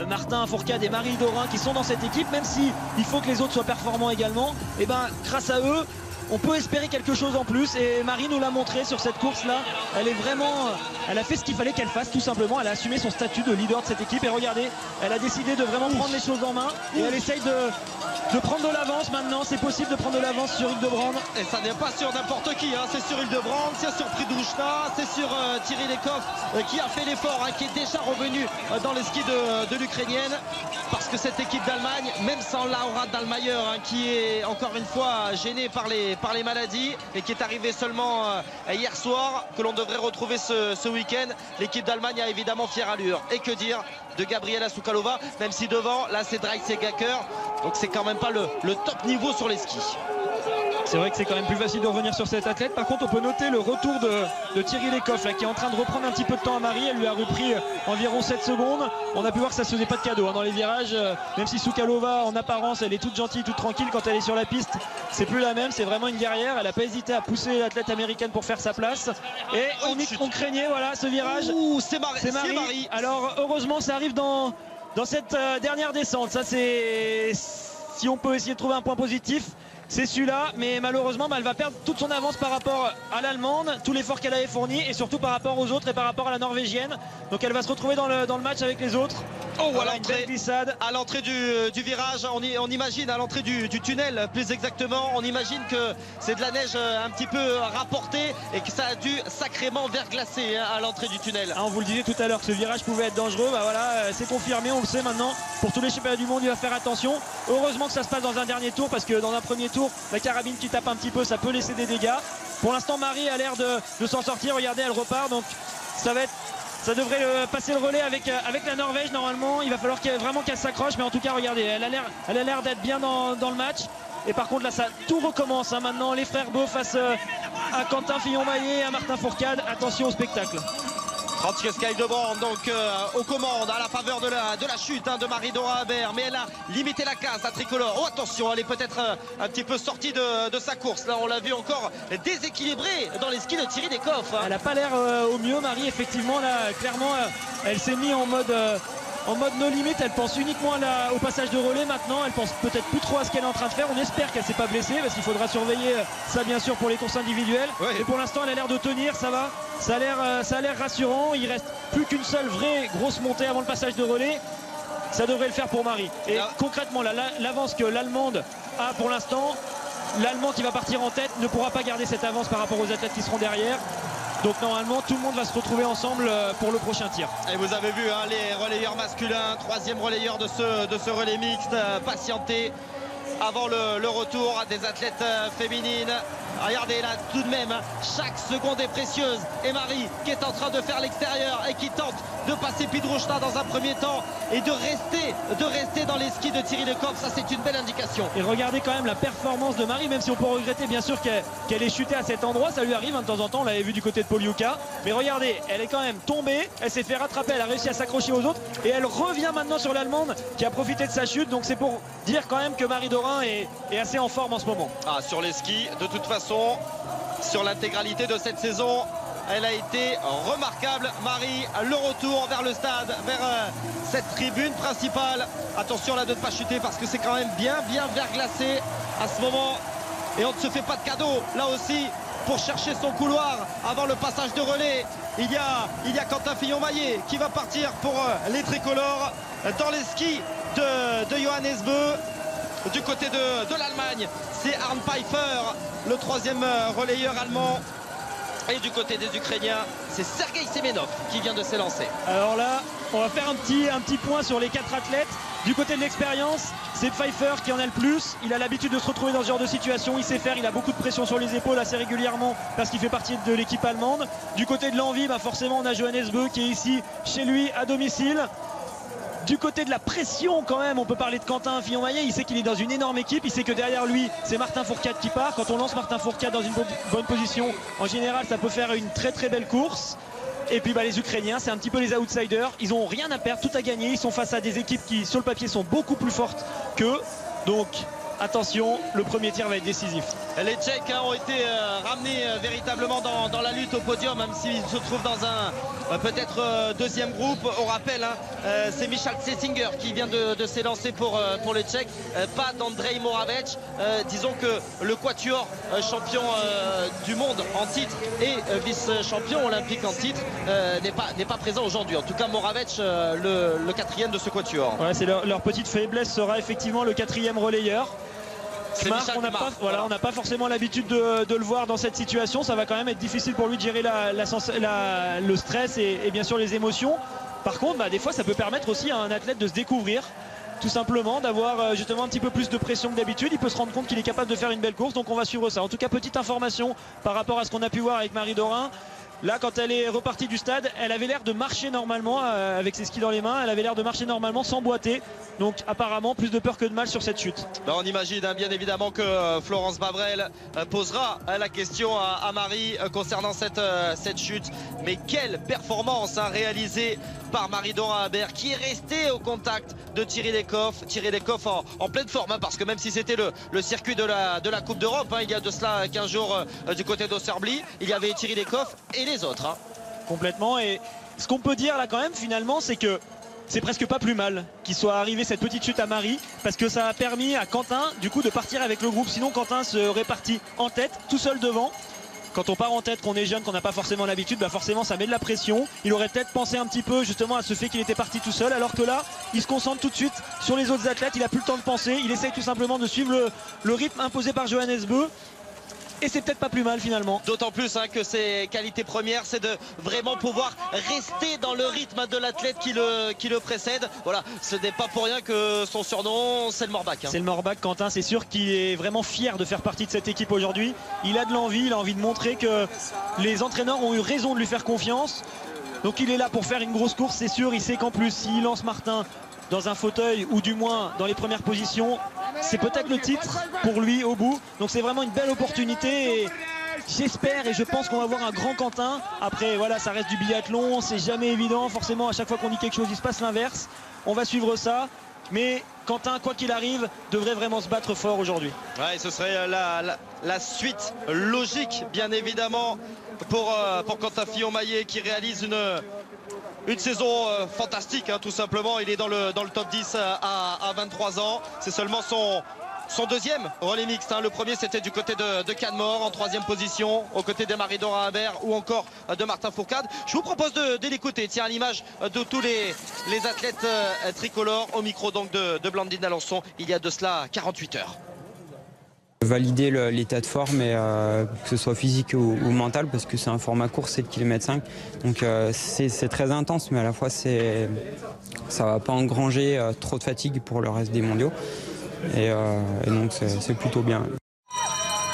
A: Martin Fourcade et Marie Dorin, qui sont dans cette équipe, même si il faut que les autres soient performants également. Et grâce à eux, on peut espérer quelque chose en plus. Et Marie nous l'a montré sur cette course-là. Elle a fait ce qu'il fallait qu'elle fasse, tout simplement. Elle a assumé son statut de leader de cette équipe. Et regardez, elle a décidé de vraiment prendre les choses en main. Et elle essaye de prendre de l'avance maintenant. C'est possible de prendre de l'avance sur Hildebrandt.
B: Et ça n'est pas sur n'importe qui, c'est sur Hildebrandt, c'est sur Pidrushna, c'est sur Thierry Lekov qui a fait l'effort, qui est déjà revenu dans les skis de l'Ukrainienne. Parce que cette équipe d'Allemagne, même sans Laura Dahlmeier, qui est encore une fois gênée par les maladies et qui est arrivée seulement hier soir, que l'on devrait retrouver ce week-end, l'équipe d'Allemagne a évidemment fière allure. Et que dire de Gabriela Sukalova, même si devant, là c'est Dreisig Hacker, donc c'est quand même pas le top niveau sur les skis.
A: C'est vrai que c'est quand même plus facile de revenir sur cette athlète. Par contre, on peut noter le retour de Thierry Lekov qui est en train de reprendre un petit peu de temps à Marie. Elle lui a repris environ 7 secondes. On a pu voir que ça se faisait pas de cadeau dans les virages. Même si Sukalova, en apparence, elle est toute gentille, toute tranquille, quand elle est sur la piste, c'est plus la même. C'est vraiment une guerrière. Elle n'a pas hésité à pousser l'athlète américaine pour faire sa place. Et on craignait ce virage.
B: C'est Marie.
A: Alors, heureusement, ça arrive dans cette dernière descente. Ça, c'est... Si on peut essayer de trouver un point positif, c'est celui-là, mais malheureusement elle va perdre toute son avance par rapport à l'Allemande, tout l'effort qu'elle avait fourni et surtout par rapport aux autres et par rapport à la Norvégienne. Donc elle va se retrouver dans le match avec les autres.
B: À l'entrée du virage, on imagine à l'entrée du tunnel plus exactement, on imagine que c'est de la neige un petit peu rapportée et que ça a dû sacrément verglacer à l'entrée du tunnel.
A: On vous le disait tout à l'heure que ce virage pouvait être dangereux, c'est confirmé, on le sait maintenant. Pour tous les championnats du monde, il va faire attention. Heureusement que ça se passe dans un dernier tour, parce que dans un premier tour retour, la carabine qui tape un petit peu, ça peut laisser des dégâts. Pour l'instant, Marie a l'air de s'en sortir. Regardez, elle repart. Donc ça devrait passer le relais avec la Norvège normalement. Il va falloir vraiment qu'elle s'accroche. Mais en tout cas, regardez, elle a l'air d'être bien dans le match. Et par contre, là, tout recommence. Hein, maintenant, les frères Beau face à Quentin Fillon-Maillet et à Martin Fourcade. Attention au spectacle.
B: Franziska Skyldebrand donc aux commandes à la faveur de la chute de Marie-Dora Habert, mais elle a limité la casse, la tricolore. Oh attention, elle est peut-être un petit peu sortie de sa course. Là on l'a vu encore déséquilibrée dans les skis de Thierry Descoff.
A: Elle n'a pas l'air au mieux, Marie, effectivement. Là, clairement, elle s'est mise en mode no limit. Elle pense uniquement au passage de relais maintenant. Elle pense peut-être plus trop à ce qu'elle est en train de faire. On espère qu'elle ne s'est pas blessée parce qu'il faudra surveiller ça bien sûr pour les courses individuelles.
B: Oui.
A: Et pour l'instant elle a l'air de tenir, ça va. Ça a l'air rassurant. Il reste plus qu'une seule vraie grosse montée avant le passage de relais. Ça devrait le faire pour Marie. Et concrètement l'avance que l'Allemande a pour l'instant, l'Allemand qui va partir en tête ne pourra pas garder cette avance par rapport aux athlètes qui seront derrière. Donc normalement tout le monde va se retrouver ensemble pour le prochain tir.
B: Et vous avez vu les relayeurs masculins, troisième relayeur de ce relais mixte, patienter avant le retour des athlètes féminines. Regardez là tout de même, chaque seconde est précieuse. Et Marie qui est en train de faire l'extérieur et qui tente de passer Pidrushta dans un premier temps et de rester dans les skis de Thierry Descoff. Ça c'est une belle indication.
A: Et regardez quand même la performance de Marie, même si on peut regretter bien sûr qu'elle ait chuté à cet endroit. Ça lui arrive de temps en temps, on l'avait vu du côté de Poliuka. Mais regardez, elle est quand même tombée, elle s'est fait rattraper, elle a réussi à s'accrocher aux autres. Et elle revient maintenant sur l'Allemande qui a profité de sa chute. Donc c'est pour dire quand même que Marie Dorin est assez en forme en ce moment.
B: Sur les skis, de toute façon, sur l'intégralité de cette saison, elle a été remarquable. Marie, le retour vers le stade, vers cette tribune principale. Attention là de ne pas chuter parce que c'est quand même bien verglacé à ce moment. Et on ne se fait pas de cadeau là aussi pour chercher son couloir avant le passage de relais. Il y a Quentin Fillon-Maillet qui va partir pour les tricolores dans les skis de Johannes Bö. Du côté de l'Allemagne, c'est Arne Pfeiffer, le troisième relayeur allemand. Et du côté des Ukrainiens, c'est Sergei Semenov qui vient de s'élancer.
A: Alors là, on va faire un petit point sur les 4 athlètes. Du côté de l'expérience, c'est Pfeiffer qui en a le plus. Il a l'habitude de se retrouver dans ce genre de situation. Il sait faire, il a beaucoup de pression sur les épaules assez régulièrement parce qu'il fait partie de l'équipe allemande. Du côté de l'envie, forcément, on a Johannes Bö qui est ici chez lui à domicile. Du côté de la pression quand même, on peut parler de Quentin Fillon-Maillet. Il sait qu'il est dans une énorme équipe. Il sait que derrière lui, c'est Martin Fourcade qui part. Quand on lance Martin Fourcade dans une bonne position, en général, ça peut faire une très belle course. Et puis les Ukrainiens, c'est un petit peu les outsiders. Ils n'ont rien à perdre, tout à gagner. Ils sont face à des équipes qui, sur le papier, sont beaucoup plus fortes qu'eux. Donc attention, le premier tir va être décisif.
B: Les Tchèques ont été ramenés véritablement dans la lutte au podium, même s'ils se trouvent dans un peut-être deuxième groupe. On rappelle, c'est Michal Cessinger qui vient de s'élancer pour les Tchèques, pas d'Andrej Moravec. Disons que le quatuor champion du monde en titre et vice-champion olympique en titre n'est pas présent aujourd'hui. En tout cas, Moravec, le quatrième de ce quatuor.
A: Ouais, c'est leur petite faiblesse sera effectivement le quatrième relayeur. On n'a pas forcément l'habitude de le voir dans cette situation. Ça va quand même être difficile pour lui de gérer le stress et bien sûr les émotions. Par contre, des fois ça peut permettre aussi à un athlète de se découvrir, tout simplement, d'avoir justement un petit peu plus de pression que d'habitude. Il peut se rendre compte qu'il est capable de faire une belle course, donc on va suivre ça. En tout cas, petite information par rapport à ce qu'on a pu voir avec Marie Dorin. Là, quand elle est repartie du stade, elle avait l'air de marcher normalement avec ses skis dans les mains. Elle avait l'air de marcher normalement sans boiter. Donc apparemment, plus de peur que de mal sur cette chute.
B: On imagine bien évidemment que Florence Bavrel posera la question à Marie concernant cette chute. Mais quelle performance réalisée par Marie-Dora Habert qui est restée au contact de Thierry Descoff. Thierry Descoff en pleine forme, parce que même si c'était le circuit de la Coupe d'Europe, il y a de cela 15 jours du côté d'Osserbli, il y avait Thierry Descoff et les autres.
A: Complètement. Et ce qu'on peut dire là quand même finalement, c'est que c'est presque pas plus mal qu'il soit arrivé cette petite chute à Marie, parce que ça a permis à Quentin du coup de partir avec le groupe. Sinon Quentin serait parti en tête tout seul devant. Quand on part en tête, qu'on est jeune, qu'on n'a pas forcément l'habitude, forcément ça met de la pression. Il aurait peut-être pensé un petit peu justement à ce fait qu'il était parti tout seul, alors que là il se concentre tout de suite sur les autres athlètes. Il a plus le temps de penser, il essaye tout simplement de suivre le rythme imposé par Johannes Bö. Et c'est peut-être pas plus mal finalement.
B: D'autant plus que ses qualités premières, c'est de vraiment pouvoir rester dans le rythme de l'athlète qui le précède. Voilà, ce n'est pas pour rien que son surnom, c'est le Morbac.
A: C'est le Morbac, Quentin. C'est sûr qu'il est vraiment fier de faire partie de cette équipe aujourd'hui. Il a de l'envie, il a envie de montrer que les entraîneurs ont eu raison de lui faire confiance. Donc il est là pour faire une grosse course, c'est sûr. Il sait qu'en plus, s'il lance Martin dans un fauteuil ou du moins dans les premières positions, c'est peut-être le titre pour lui au bout. Donc c'est vraiment une belle opportunité et j'espère et je pense qu'on va voir un grand Quentin. Après voilà, ça reste du biathlon, c'est jamais évident. Forcément à chaque fois qu'on dit quelque chose il se passe l'inverse. On va suivre ça. Mais Quentin, quoi qu'il arrive, devrait vraiment se battre fort aujourd'hui.
B: Ouais, ce serait la suite logique bien évidemment pour Quentin Fillon-Maillet qui réalise une saison fantastique tout simplement. Il est dans le top 10 à 23 ans. C'est seulement son deuxième relais mixte. Le premier c'était du côté de Canmore en troisième position aux côtés de Marie-Dora Humbert ou encore de Martin Fourcade. Je vous propose de l'écouter. Tiens, à l'image de tous les athlètes tricolores au micro donc de Blandine Alençon il y a de cela 48 heures.
F: Valider l'état de forme, et, que ce soit physique ou mental, parce que c'est un format court, c'est le km/5. Donc c'est très intense, mais à la fois ça ne va pas engranger trop de fatigue pour le reste des mondiaux. Et donc c'est plutôt bien.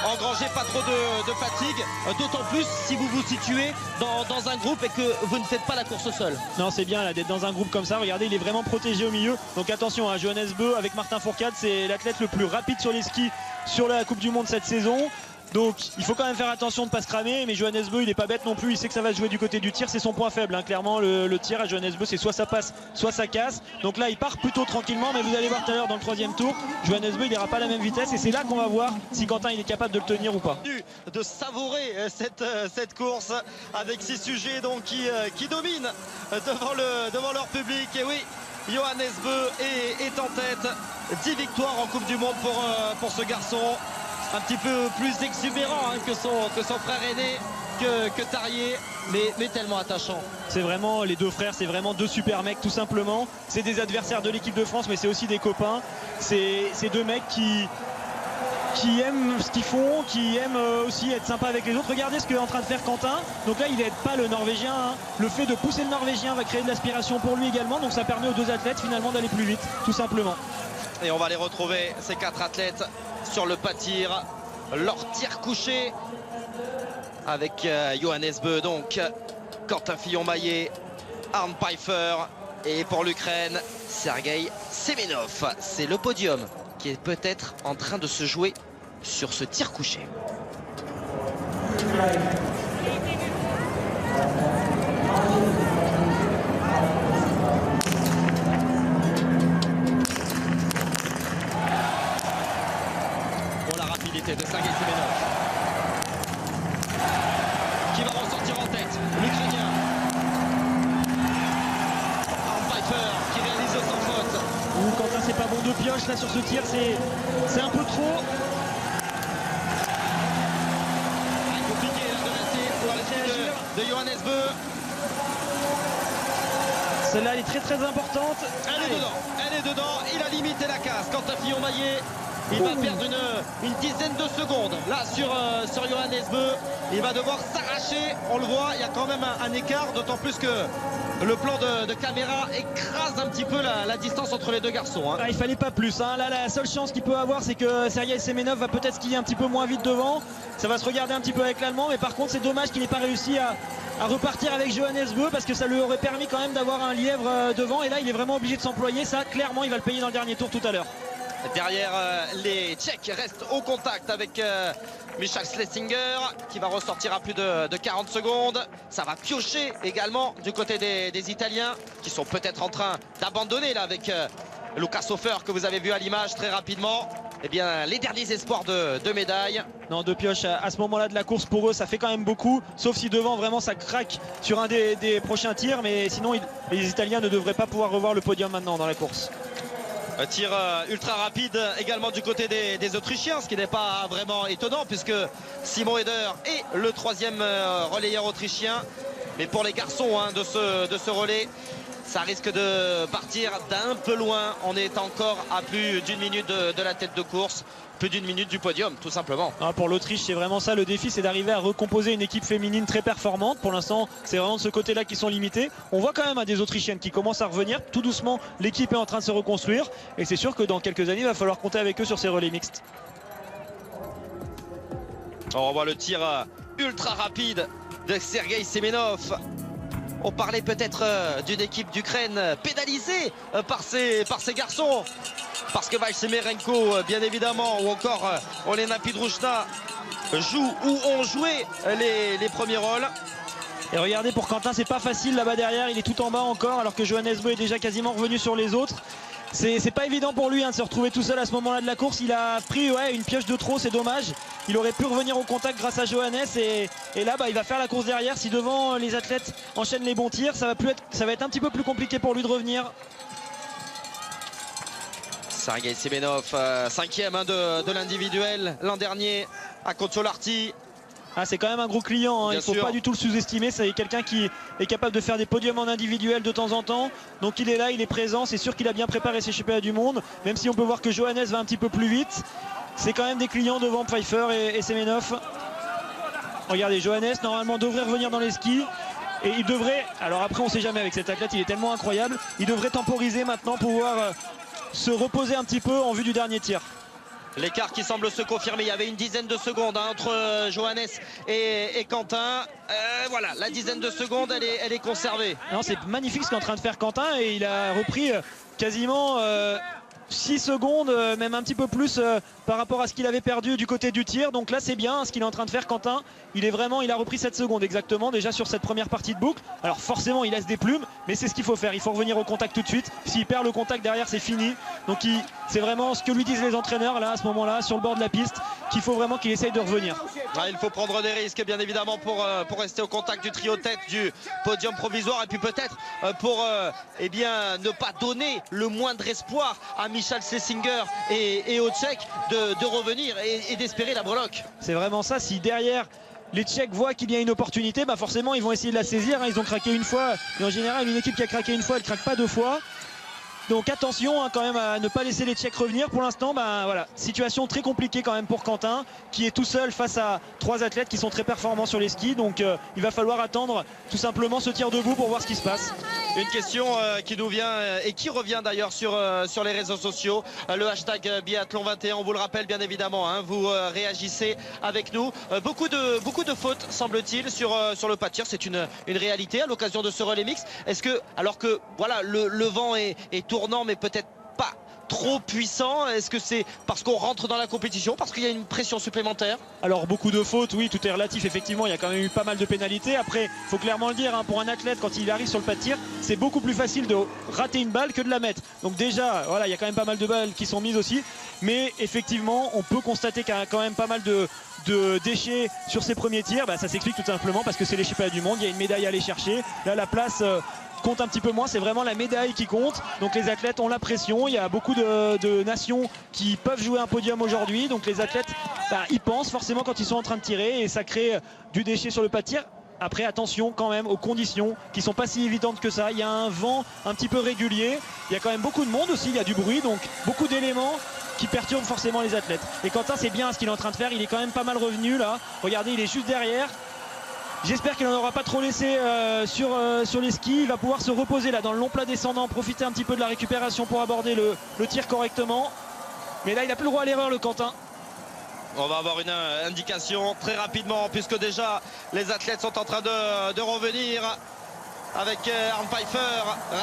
B: Engrangez pas trop de fatigue, d'autant plus si vous vous situez dans un groupe et que vous ne faites pas la course seul.
A: Non, c'est bien d'être dans un groupe comme ça. Regardez, il est vraiment protégé au milieu. Donc attention, Johannes Beu avec Martin Fourcade, c'est l'athlète le plus rapide sur les skis sur la Coupe du Monde cette saison. Donc il faut quand même faire attention de ne pas se cramer. Mais Johannes Beu, il n'est pas bête non plus. Il sait que ça va se jouer du côté du tir. C'est son point faible. Clairement, le tir à Johannes Beu, c'est soit ça passe, soit ça casse. Donc là, il part plutôt tranquillement. Mais vous allez voir tout à l'heure dans le troisième tour, Johannes Beu, il n'ira pas à la même vitesse. Et c'est là qu'on va voir si Quentin il est capable de le tenir ou pas.
B: De savourer cette course avec ces sujets donc qui dominent devant leur public. Et oui, Johannes Beu est en tête. 10 victoires en Coupe du Monde pour ce garçon. Un petit peu plus exubérant que son frère aîné, que Tarier, mais tellement attachant.
A: C'est vraiment les deux frères, c'est vraiment deux super mecs tout simplement. C'est des adversaires de l'équipe de France, mais c'est aussi des copains. C'est deux mecs qui aiment ce qu'ils font, qui aiment aussi être sympa avec les autres. Regardez ce qu'est en train de faire Quentin. Donc là il n'aide pas le Norvégien. Le fait de pousser le Norvégien va créer de l'aspiration pour lui également. Donc ça permet aux deux athlètes finalement d'aller plus vite, tout simplement.
B: Et on va les retrouver, ces 4 athlètes, sur le pas tir, leur tir couché avec Johannes Beu, donc Quentin Fillon-Maillet, Arne Pfeiffer et pour l'Ukraine, Sergei Semenov. C'est le podium qui est peut-être en train de se jouer sur ce tir couché. De Sergei Semenov qui va ressortir en tête, l'Ukrainien. Arne Pfeiffer qui réalise sans faute.
A: Quentin c'est pas bon de pioche là sur ce tir, c'est un peu trop.
B: Compliqué de rester pour l'équipe de Johannes Beu.
A: Celle-là elle est très importante.
B: Elle est dedans, il a limité la casse. Quentin Fillon-Maillet, il va perdre une dizaine de secondes là sur Johannes Beu. Il va devoir s'arracher, on le voit, il y a quand même un écart, d'autant plus que le plan de caméra écrase un petit peu la distance entre les deux garçons.
A: Il fallait pas plus. Là la seule chance qu'il peut avoir c'est que Sergei Semenov va peut-être skier un petit peu moins vite devant. Ça va se regarder un petit peu avec l'allemand, mais par contre c'est dommage qu'il n'ait pas réussi à repartir avec Johannes Beu parce que ça lui aurait permis quand même d'avoir un lièvre devant. Et là il est vraiment obligé de s'employer. Ça clairement il va le payer dans le dernier tour tout à l'heure.
B: Derrière, les Tchèques restent au contact avec Michal Schlesinger qui va ressortir à plus de 40 secondes. Ça va piocher également du côté des Italiens qui sont peut-être en train d'abandonner là avec Lucas Hofer que vous avez vu à l'image très rapidement. Eh bien, les derniers espoirs de médaille.
A: Non, de pioche à ce moment-là de la course pour eux, ça fait quand même beaucoup. Sauf si devant vraiment ça craque sur un des prochains tirs. Mais sinon, les Italiens ne devraient pas pouvoir revoir le podium maintenant dans la course.
B: Un tir ultra rapide également du côté des Autrichiens, ce qui n'est pas vraiment étonnant puisque Simon Eder est le troisième relayeur autrichien. Mais pour les garçons de ce relais, ça risque de partir d'un peu loin. On est encore à plus d'une minute de la tête de course, plus d'une minute du podium, tout simplement.
A: Ah, pour l'Autriche, c'est vraiment ça le défi, c'est d'arriver à recomposer une équipe féminine très performante. Pour l'instant, c'est vraiment de ce côté-là qu'ils sont limités. On voit quand même des Autrichiennes qui commencent à revenir. Tout doucement, l'équipe est en train de se reconstruire. Et c'est sûr que dans quelques années, il va falloir compter avec eux sur ces relais mixtes.
B: On revoit le tir ultra rapide de Sergei Semenov. On parlait peut-être d'une équipe d'Ukraine pénalisée par ces garçons. Parce que Valsemerenko, bien évidemment, ou encore Olena Pidrushna jouent ou ont joué les premiers rôles.
A: Et regardez, pour Quentin, c'est pas facile là-bas derrière. Il est tout en bas encore, alors que Johannes Bö est déjà quasiment revenu sur les autres. C'est pas évident pour lui de se retrouver tout seul à ce moment-là de la course. Il a pris une pioche de trop, c'est dommage. Il aurait pu revenir au contact grâce à Johannes et là il va faire la course derrière. Si devant les athlètes enchaînent les bons tirs, ça va être un petit peu plus compliqué pour lui de revenir.
B: Sergei Semenov, 5e de l'individuel l'an dernier à Konsolarty.
A: Ah, c'est quand même un gros client, hein. Il ne faut pas du tout le sous-estimer. C'est quelqu'un qui est capable de faire des podiums en individuel de temps en temps. Donc il est là, il est présent. C'est sûr qu'il a bien préparé ses championnats du monde. Même si on peut voir que Johannes va un petit peu plus vite. C'est quand même des clients devant Pfeiffer et Semenov. Regardez, Johannes normalement devrait revenir dans les skis. Et il devrait, alors après on ne sait jamais avec cet athlète, il est tellement incroyable. Il devrait temporiser maintenant, pouvoir se reposer un petit peu en vue du dernier tir.
B: L'écart qui semble se confirmer, il y avait une dizaine de secondes entre Johannes et Quentin. Voilà, la dizaine de secondes, elle est conservée.
A: C'est magnifique ce qu'est en train de faire Quentin, et il a repris quasiment 6 secondes, même un petit peu plus par rapport à ce qu'il avait perdu du côté du tir. Donc là c'est bien ce qu'il est en train de faire Quentin. Il a repris 7 secondes exactement déjà sur cette première partie de boucle. Alors forcément il laisse des plumes, mais c'est ce qu'il faut faire. Il faut revenir au contact tout de suite. S'il perd le contact derrière, c'est fini. Donc c'est vraiment ce que lui disent les entraîneurs là à ce moment là sur le bord de la piste, qu'il faut vraiment qu'il essaye de revenir.
B: Il faut prendre des risques bien évidemment pour rester au contact du trio tête du podium provisoire, et puis peut-être pour ne pas donner le moindre espoir à Michal Schlesinger et au Tchèque de revenir et d'espérer la breloque.
A: C'est vraiment ça. Si derrière les Tchèques voient qu'il y a une opportunité, forcément ils vont essayer de la saisir. Ils ont craqué une fois, et en général une équipe qui a craqué une fois, elle craque pas 2 fois. Donc attention quand même à ne pas laisser les Tchèques revenir. Pour l'instant, voilà, situation très compliquée quand même pour Quentin, qui est tout seul face à 3 athlètes qui sont très performants sur les skis. Donc il va falloir attendre tout simplement ce tir debout pour voir ce qui se passe.
B: Une question qui nous vient et qui revient d'ailleurs sur les réseaux sociaux, le hashtag biathlon21, on vous le rappelle bien évidemment, hein, vous réagissez avec nous. Beaucoup de fautes semble-t-il sur le pas de tir, c'est une réalité à l'occasion de ce relais mix. Est-ce que, alors que voilà, le vent est tournant mais peut-être pas trop puissant, est-ce que c'est parce qu'on rentre dans la compétition, parce qu'il y a une pression supplémentaire? Alors
A: beaucoup de fautes, oui, tout est relatif, effectivement, il y a quand même eu pas mal de pénalités. Après, il faut clairement le dire, hein, pour un athlète, quand il arrive sur le pas de tir, c'est beaucoup plus facile de rater une balle que de la mettre. Donc déjà, voilà, il y a quand même pas mal de balles qui sont mises aussi, mais effectivement, on peut constater qu'il y a quand même pas mal de déchets sur ses premiers tirs. Ça s'explique tout simplement parce que c'est les championnats du monde, il y a une médaille à aller chercher. Là, la place compte un petit peu moins, c'est vraiment la médaille qui compte. Donc les athlètes ont la pression, il y a beaucoup de nations qui peuvent jouer un podium aujourd'hui, donc les athlètes y pensent forcément quand ils sont en train de tirer, et ça crée du déchet sur le pas de tir. Après attention quand même aux conditions qui sont pas si évidentes que ça. Il y a un vent un petit peu régulier, il y a quand même beaucoup de monde aussi, il y a du bruit, donc beaucoup d'éléments qui perturbent forcément les athlètes. Et Quentin, c'est bien ce qu'il est en train de faire, il est quand même pas mal revenu là. Regardez, il est juste derrière. J'espère qu'il n'en aura pas trop laissé sur les skis. Il va pouvoir se reposer là dans le long plat descendant, profiter un petit peu de la récupération pour aborder le tir correctement. Mais là il n'a plus le droit à l'erreur, le Quentin.
B: On va avoir une indication très rapidement, puisque déjà les athlètes sont en train de revenir avec Arne Pfeiffer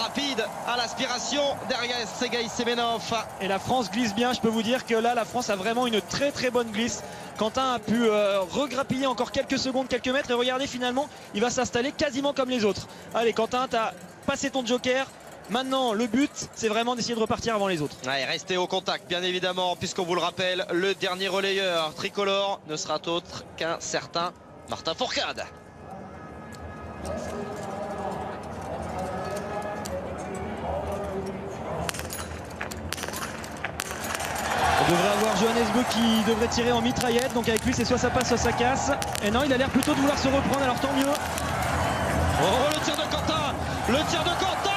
B: rapide à l'aspiration derrière Sergei Semenov.
A: Et la France glisse bien, je peux vous dire que là la France a vraiment une très très bonne glisse. Quentin a pu regrappiller encore quelques secondes, quelques mètres, et regardez, finalement il va s'installer quasiment comme les autres. Allez Quentin, tu as passé ton joker. Maintenant, le but, c'est vraiment d'essayer de repartir avant les autres.
B: Ouais, restez au contact, bien évidemment, puisqu'on vous le rappelle, le dernier relayeur tricolore ne sera autre qu'un certain Martin Fourcade.
A: On devrait avoir Johannes Bö qui devrait tirer en mitraillette, donc avec lui c'est soit ça passe soit ça casse. Et non, il a l'air plutôt de vouloir se reprendre, alors tant mieux.
B: Oh, le tir de Quentin, le tir de Quentin,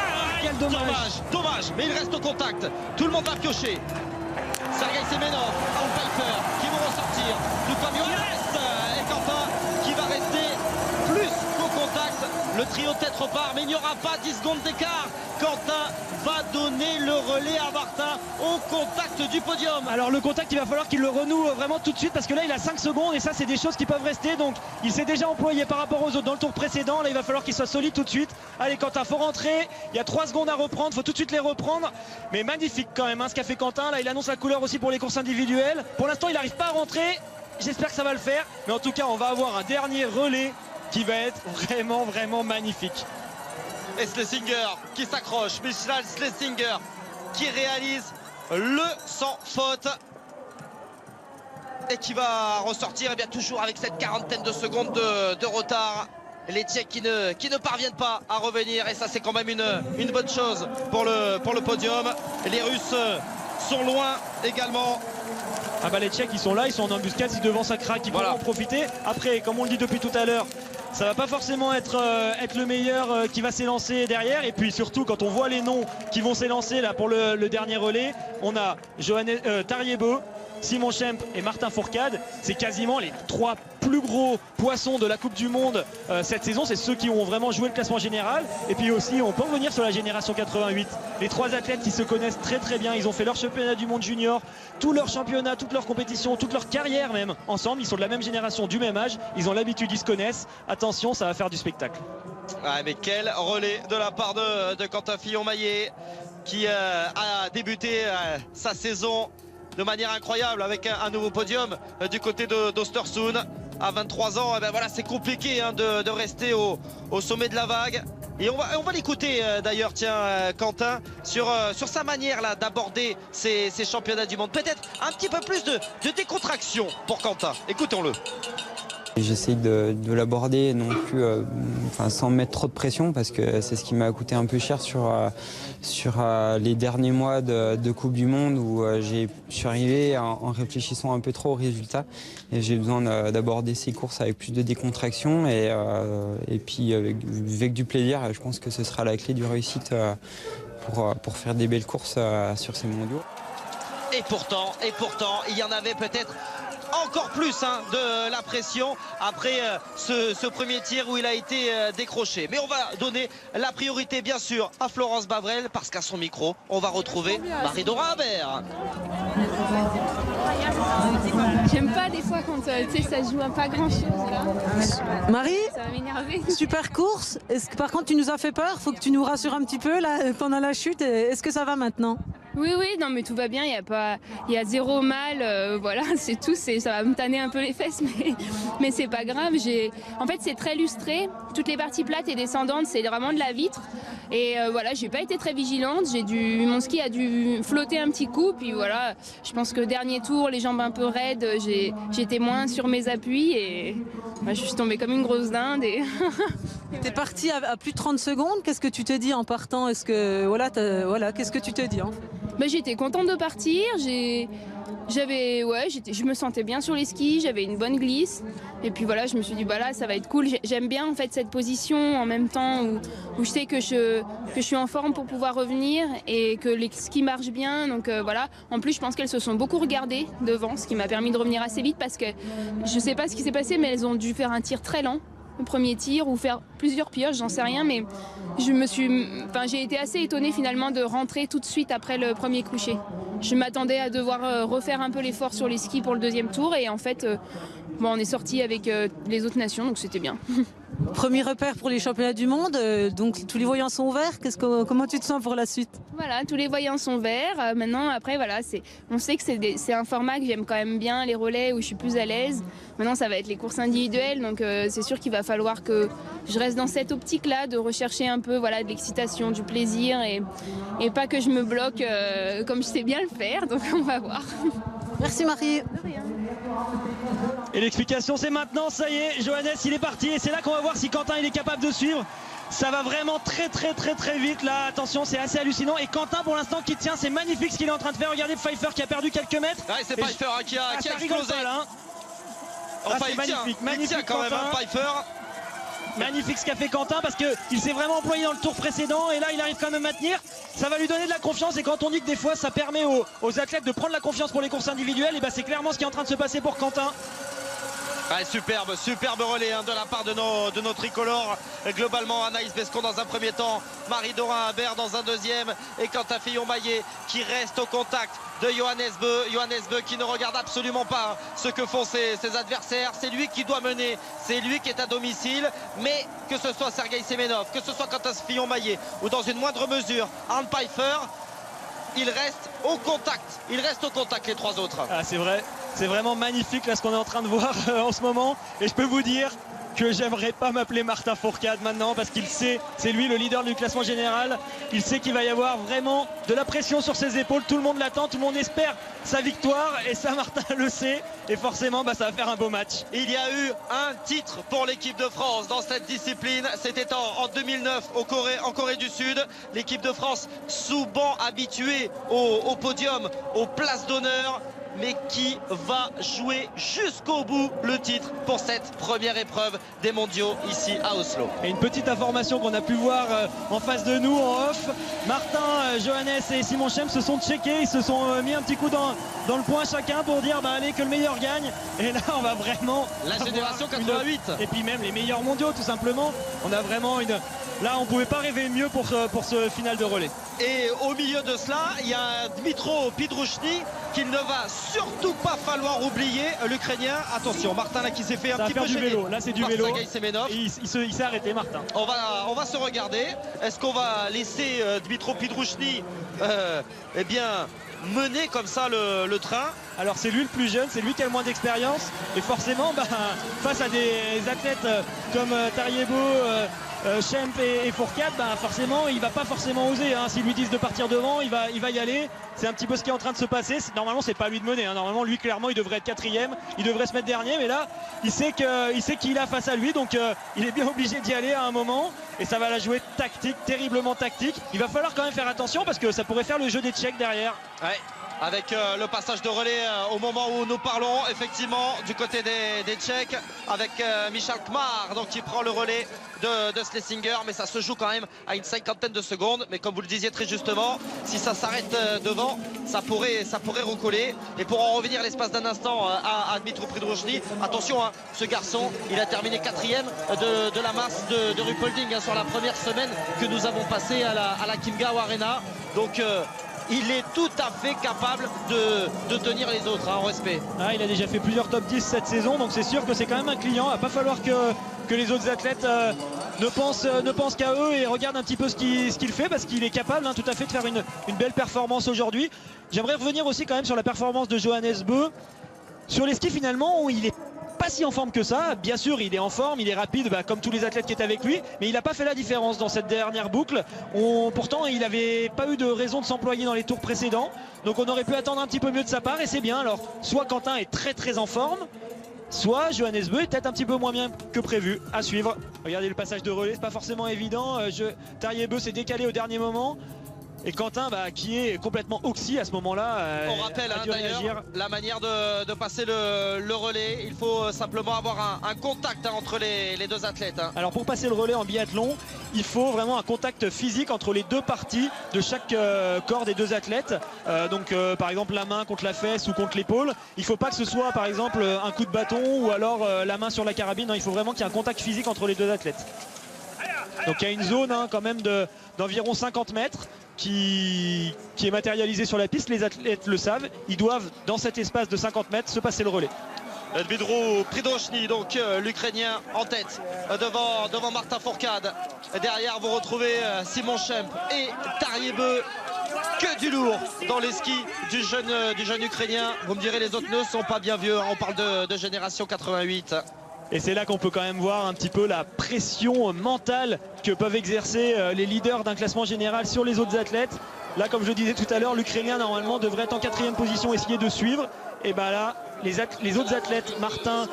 B: Dommage, mais il reste au contact. Tout le monde va piocher. Sergei Semenov, Paul Pfeiffer qui vont ressortir. Luca Johannes et Quentin qui va rester plus qu'au contact. Le trio de tête repart, mais il n'y aura pas 10 secondes d'écart. Quentin va donner le relais à Martin au contact du podium.
A: Alors le contact, il va falloir qu'il le renoue vraiment tout de suite parce que là il a 5 secondes et ça c'est des choses qui peuvent rester. Donc il s'est déjà employé par rapport aux autres dans le tour précédent. Là il va falloir qu'il soit solide tout de suite. Allez Quentin, faut rentrer. Il y a 3 secondes à reprendre, faut tout de suite les reprendre. Mais magnifique quand même ce qu'a fait Quentin. Là il annonce la couleur aussi pour les courses individuelles. Pour l'instant il n'arrive pas à rentrer. J'espère que ça va le faire. Mais en tout cas on va avoir un dernier relais qui va être vraiment magnifique.
B: Et Schlesinger qui s'accroche, Michael Schlesinger qui réalise le sans faute et qui va ressortir et bien toujours avec cette quarantaine de secondes de retard. Les Tchèques qui ne parviennent pas à revenir et ça c'est quand même une bonne chose pour le podium. Les Russes sont loin également.
A: Ah bah les Tchèques ils sont là, ils sont en embuscade, ils devancent à crack, ils pourront en profiter. Après, comme on le dit depuis tout à l'heure, ça va pas forcément être le meilleur qui va s'élancer derrière. Et puis surtout quand on voit les noms qui vont s'élancer là pour le dernier relais, on a Tariebo, Simon Schempp et Martin Fourcade. C'est quasiment les 3 plus gros poissons de la Coupe du Monde cette saison. C'est ceux qui ont vraiment joué le classement général. Et puis aussi on peut revenir sur la génération 88. Les 3 athlètes qui se connaissent très bien. Ils ont fait leur championnat du monde junior, tout leur championnat, toute leur compétition, toute leur carrière même ensemble. Ils sont de la même génération, du même âge. Ils ont l'habitude, ils se connaissent. Attention, ça va faire du spectacle.
B: Ah, mais quel relais de la part de Quentin Fillon-Maillet qui a débuté sa saison de manière incroyable avec un nouveau podium du côté d'Östersund. À 23 ans, ben voilà, c'est compliqué de rester au sommet de la vague. Et on va l'écouter d'ailleurs, tiens, Quentin, sur sa manière là d'aborder ces championnats du monde. Peut-être un petit peu plus de décontraction pour Quentin. Écoutons-le.
F: J'essaye de l'aborder non plus sans mettre trop de pression parce que c'est ce qui m'a coûté un peu cher sur les derniers mois de Coupe du Monde où je suis arrivé en réfléchissant un peu trop aux résultats et j'ai besoin d'aborder ces courses avec plus de décontraction et puis avec du plaisir. Je pense que ce sera la clé du réussite pour faire des belles courses sur ces mondiaux.
B: Et pourtant, il y en avait peut-être encore plus de la pression après ce premier tir où il a été décroché. Mais on va donner la priorité bien sûr à Florence Bavrel parce qu'à son micro, on va retrouver Marie-Dora Habert.
G: J'aime pas des fois quand ça se joue à pas grand chose là.
E: Marie,
G: Ça va m'énerver.
E: super course. Par contre, tu nous as fait peur. Faut que tu nous rassures un petit peu là pendant la chute. Est-ce que ça va maintenant?
G: Oui, non mais tout va bien, il y a zéro mal, voilà, c'est tout, ça va me tanner un peu les fesses, mais c'est pas grave. En fait, c'est très lustré, toutes les parties plates et descendantes, c'est vraiment de la vitre. Et voilà, j'ai pas été très vigilante, mon ski a dû flotter un petit coup, puis voilà, je pense que dernier tour, les jambes un peu raides, j'étais moins sur mes appuis et je suis tombée comme une grosse dinde. Et
E: T'es parti à plus de 30 secondes. Qu'est-ce que tu te dis en partant? Est-ce que qu'est-ce que tu te dis en fait?
G: J'étais contente de partir, je me sentais bien sur les skis, j'avais une bonne glisse et puis voilà, je me suis dit là ça va être cool. J'aime bien en fait cette position en même temps où je sais que je suis en forme pour pouvoir revenir et que les skis marchent bien, donc voilà. En plus je pense qu'elles se sont beaucoup regardées devant, ce qui m'a permis de revenir assez vite parce que je sais pas ce qui s'est passé mais elles ont dû faire un tir très lent, le premier tir, ou faire plusieurs pioches, j'en sais rien, mais j'ai été assez étonnée finalement de rentrer tout de suite après le premier coucher. Je m'attendais à devoir refaire un peu l'effort sur les skis pour le deuxième tour et en fait on est sorti avec les autres nations, donc c'était bien.
E: Premier repère pour les championnats du monde, donc tous les voyants sont ouverts. Comment tu te sens pour la suite?
G: Voilà, tous les voyants sont verts. Maintenant, après, voilà, on sait que c'est un format que j'aime quand même bien, les relais où je suis plus à l'aise. Maintenant, ça va être les courses individuelles, donc c'est sûr qu'il va falloir que je reste dans cette optique-là, de rechercher un peu de l'excitation, du plaisir et pas que je me bloque comme je sais bien le faire, donc on va voir.
E: Merci Marie.
G: De rien.
A: Et l'explication c'est maintenant, ça y est, Johannes il est parti et c'est là qu'on va voir si Quentin il est capable de suivre. Ça va vraiment très vite là, attention, c'est assez hallucinant. Et Quentin pour l'instant qui tient, c'est magnifique ce qu'il est en train de faire. Regardez Pfeiffer qui a perdu quelques mètres.
B: Ouais, c'est Pfeiffer qui a explosé.
A: Enfin,
B: il tient quand même Pfeiffer.
A: Magnifique ce qu'a fait Quentin parce qu'il s'est vraiment employé dans le tour précédent et là il arrive quand même à maintenir. Ça va lui donner de la confiance et quand on dit que des fois ça permet aux athlètes de prendre la confiance pour les courses individuelles, et ben c'est clairement ce qui est en train de se passer pour Quentin.
B: Ouais, superbe relais de la part de nos tricolores. Globalement, Anaïs Bescon dans un premier temps, Marie-Dorin Habert dans un deuxième et Quentin Fillon-Maillet qui reste au contact de Johannes Beu. Johannes Beu qui ne regarde absolument pas ce que font ses adversaires. C'est lui qui doit mener, c'est lui qui est à domicile. Mais que ce soit Sergueï Semenov, que ce soit Quentin Fillon-Maillet ou dans une moindre mesure Arne Pfeiffer, il reste au contact les trois autres.
A: Ah, c'est vrai, c'est vraiment magnifique là ce qu'on est en train de voir en ce moment et je peux vous dire que j'aimerais pas m'appeler Martin Fourcade maintenant parce qu'il sait, c'est lui le leader du classement général, il sait qu'il va y avoir vraiment de la pression sur ses épaules, tout le monde l'attend, tout le monde espère sa victoire et ça Martin le sait et forcément ça va faire un beau match.
B: Il y a eu un titre pour l'équipe de France dans cette discipline, c'était en 2009 en Corée du Sud, l'équipe de France souvent habituée au podium, aux places d'honneur, mais qui va jouer jusqu'au bout le titre pour cette première épreuve des mondiaux ici à Oslo.
A: Et une petite information qu'on a pu voir en face de nous en off, Martin, Johannes et Simon Schempp se sont checkés, ils se sont mis un petit coup dans le poing chacun pour dire allez que le meilleur gagne et là on va vraiment
B: la génération 88
A: et puis même les meilleurs mondiaux tout simplement, on a vraiment là on pouvait pas rêver mieux pour ce final de relais.
B: Et au milieu de cela il y a Dmitro Pidrouchny qu'il ne va surtout pas falloir oublier, l'Ukrainien. Attention, Martin là qui s'est fait un petit peu
A: du vélo. Là c'est du vélo. Il s'est arrêté Martin.
B: On va se regarder. Est-ce qu'on va laisser Dmitro Pidrouchny eh bien mener comme ça le train?
A: Alors c'est lui le plus jeune, c'est lui qui a le moins d'expérience et forcément face à des athlètes comme Tariebo, Schempp et Fourcade, forcément il va pas forcément oser s'ils lui disent de partir devant, il va y aller. C'est un petit peu ce qui est en train de se passer. Normalement c'est pas à lui de mener, normalement lui clairement il devrait être quatrième, il devrait se mettre dernier, mais là il sait qu'il a face à lui, donc il est bien obligé d'y aller à un moment et ça va la jouer tactique, terriblement tactique. Il va falloir quand même faire attention parce que ça pourrait faire le jeu des Tchèques derrière.
B: Ouais. Avec le passage de relais au moment où nous parlons, effectivement, du côté des Tchèques, avec Michal Kmar, donc qui prend le relais de Schlesinger, mais ça se joue quand même à une cinquantaine de secondes. Mais comme vous le disiez très justement, si ça s'arrête devant, ça pourrait recoller. Et pour en revenir l'espace d'un instant à Dmitro Pidrouchny, attention, ce garçon, il a terminé quatrième de la masse de Ruhpolding sur la première semaine que nous avons passée à la Chiemgau Arena. Donc il est tout à fait capable de tenir les autres en respect.
A: Il a déjà fait plusieurs top 10 cette saison, donc c'est sûr que c'est quand même un client. Il va pas falloir que les autres athlètes ne pensent qu'à eux et regardent un petit peu ce qu'il fait parce qu'il est capable tout à fait de faire une belle performance aujourd'hui. J'aimerais revenir aussi quand même sur la performance de Johannes Beu. Sur les skis finalement, il est pas si en forme que ça, bien sûr il est en forme, il est rapide comme tous les athlètes qui étaient avec lui, mais il n'a pas fait la différence dans cette dernière boucle. Pourtant il n'avait pas eu de raison de s'employer dans les tours précédents, donc on aurait pu attendre un petit peu mieux de sa part et c'est bien. Alors soit Quentin est très très en forme, soit Johannes Beu est peut-être un petit peu moins bien que prévu. À suivre. Regardez le passage de relais, c'est pas forcément évident. Tariebo s'est décalé au dernier moment. Et Quentin qui est complètement oxy à ce moment-là.
B: On rappelle d'ailleurs la manière de passer le relais. Il faut simplement avoir un contact entre les deux athlètes.
A: Alors pour passer le relais en biathlon, il faut vraiment un contact physique entre les deux parties de chaque corps des deux athlètes. Donc par exemple la main contre la fesse ou contre l'épaule. Il ne faut pas que ce soit par exemple un coup de bâton ou alors la main sur la carabine. Non, il faut vraiment qu'il y ait un contact physique entre les deux athlètes. Donc il y a une zone quand même d'environ 50 mètres. Qui est matérialisé sur la piste, les athlètes le savent, ils doivent dans cet espace de 50 mètres se passer le relais.
B: Dmitro Pidrouchny, donc l'Ukrainien en tête devant Martin Fourcade. Derrière vous retrouvez Simon Schempp et Tariebo. Que du lourd dans les skis du jeune Ukrainien. Vous me direz les autres ne sont pas bien vieux, on parle de génération 88.
A: Et c'est là qu'on peut quand même voir un petit peu la pression mentale que peuvent exercer les leaders d'un classement général sur les autres athlètes. Là, comme je disais tout à l'heure, l'Ukrainien normalement devrait être en quatrième position, essayer de suivre. Et là, les autres athlètes, Martin,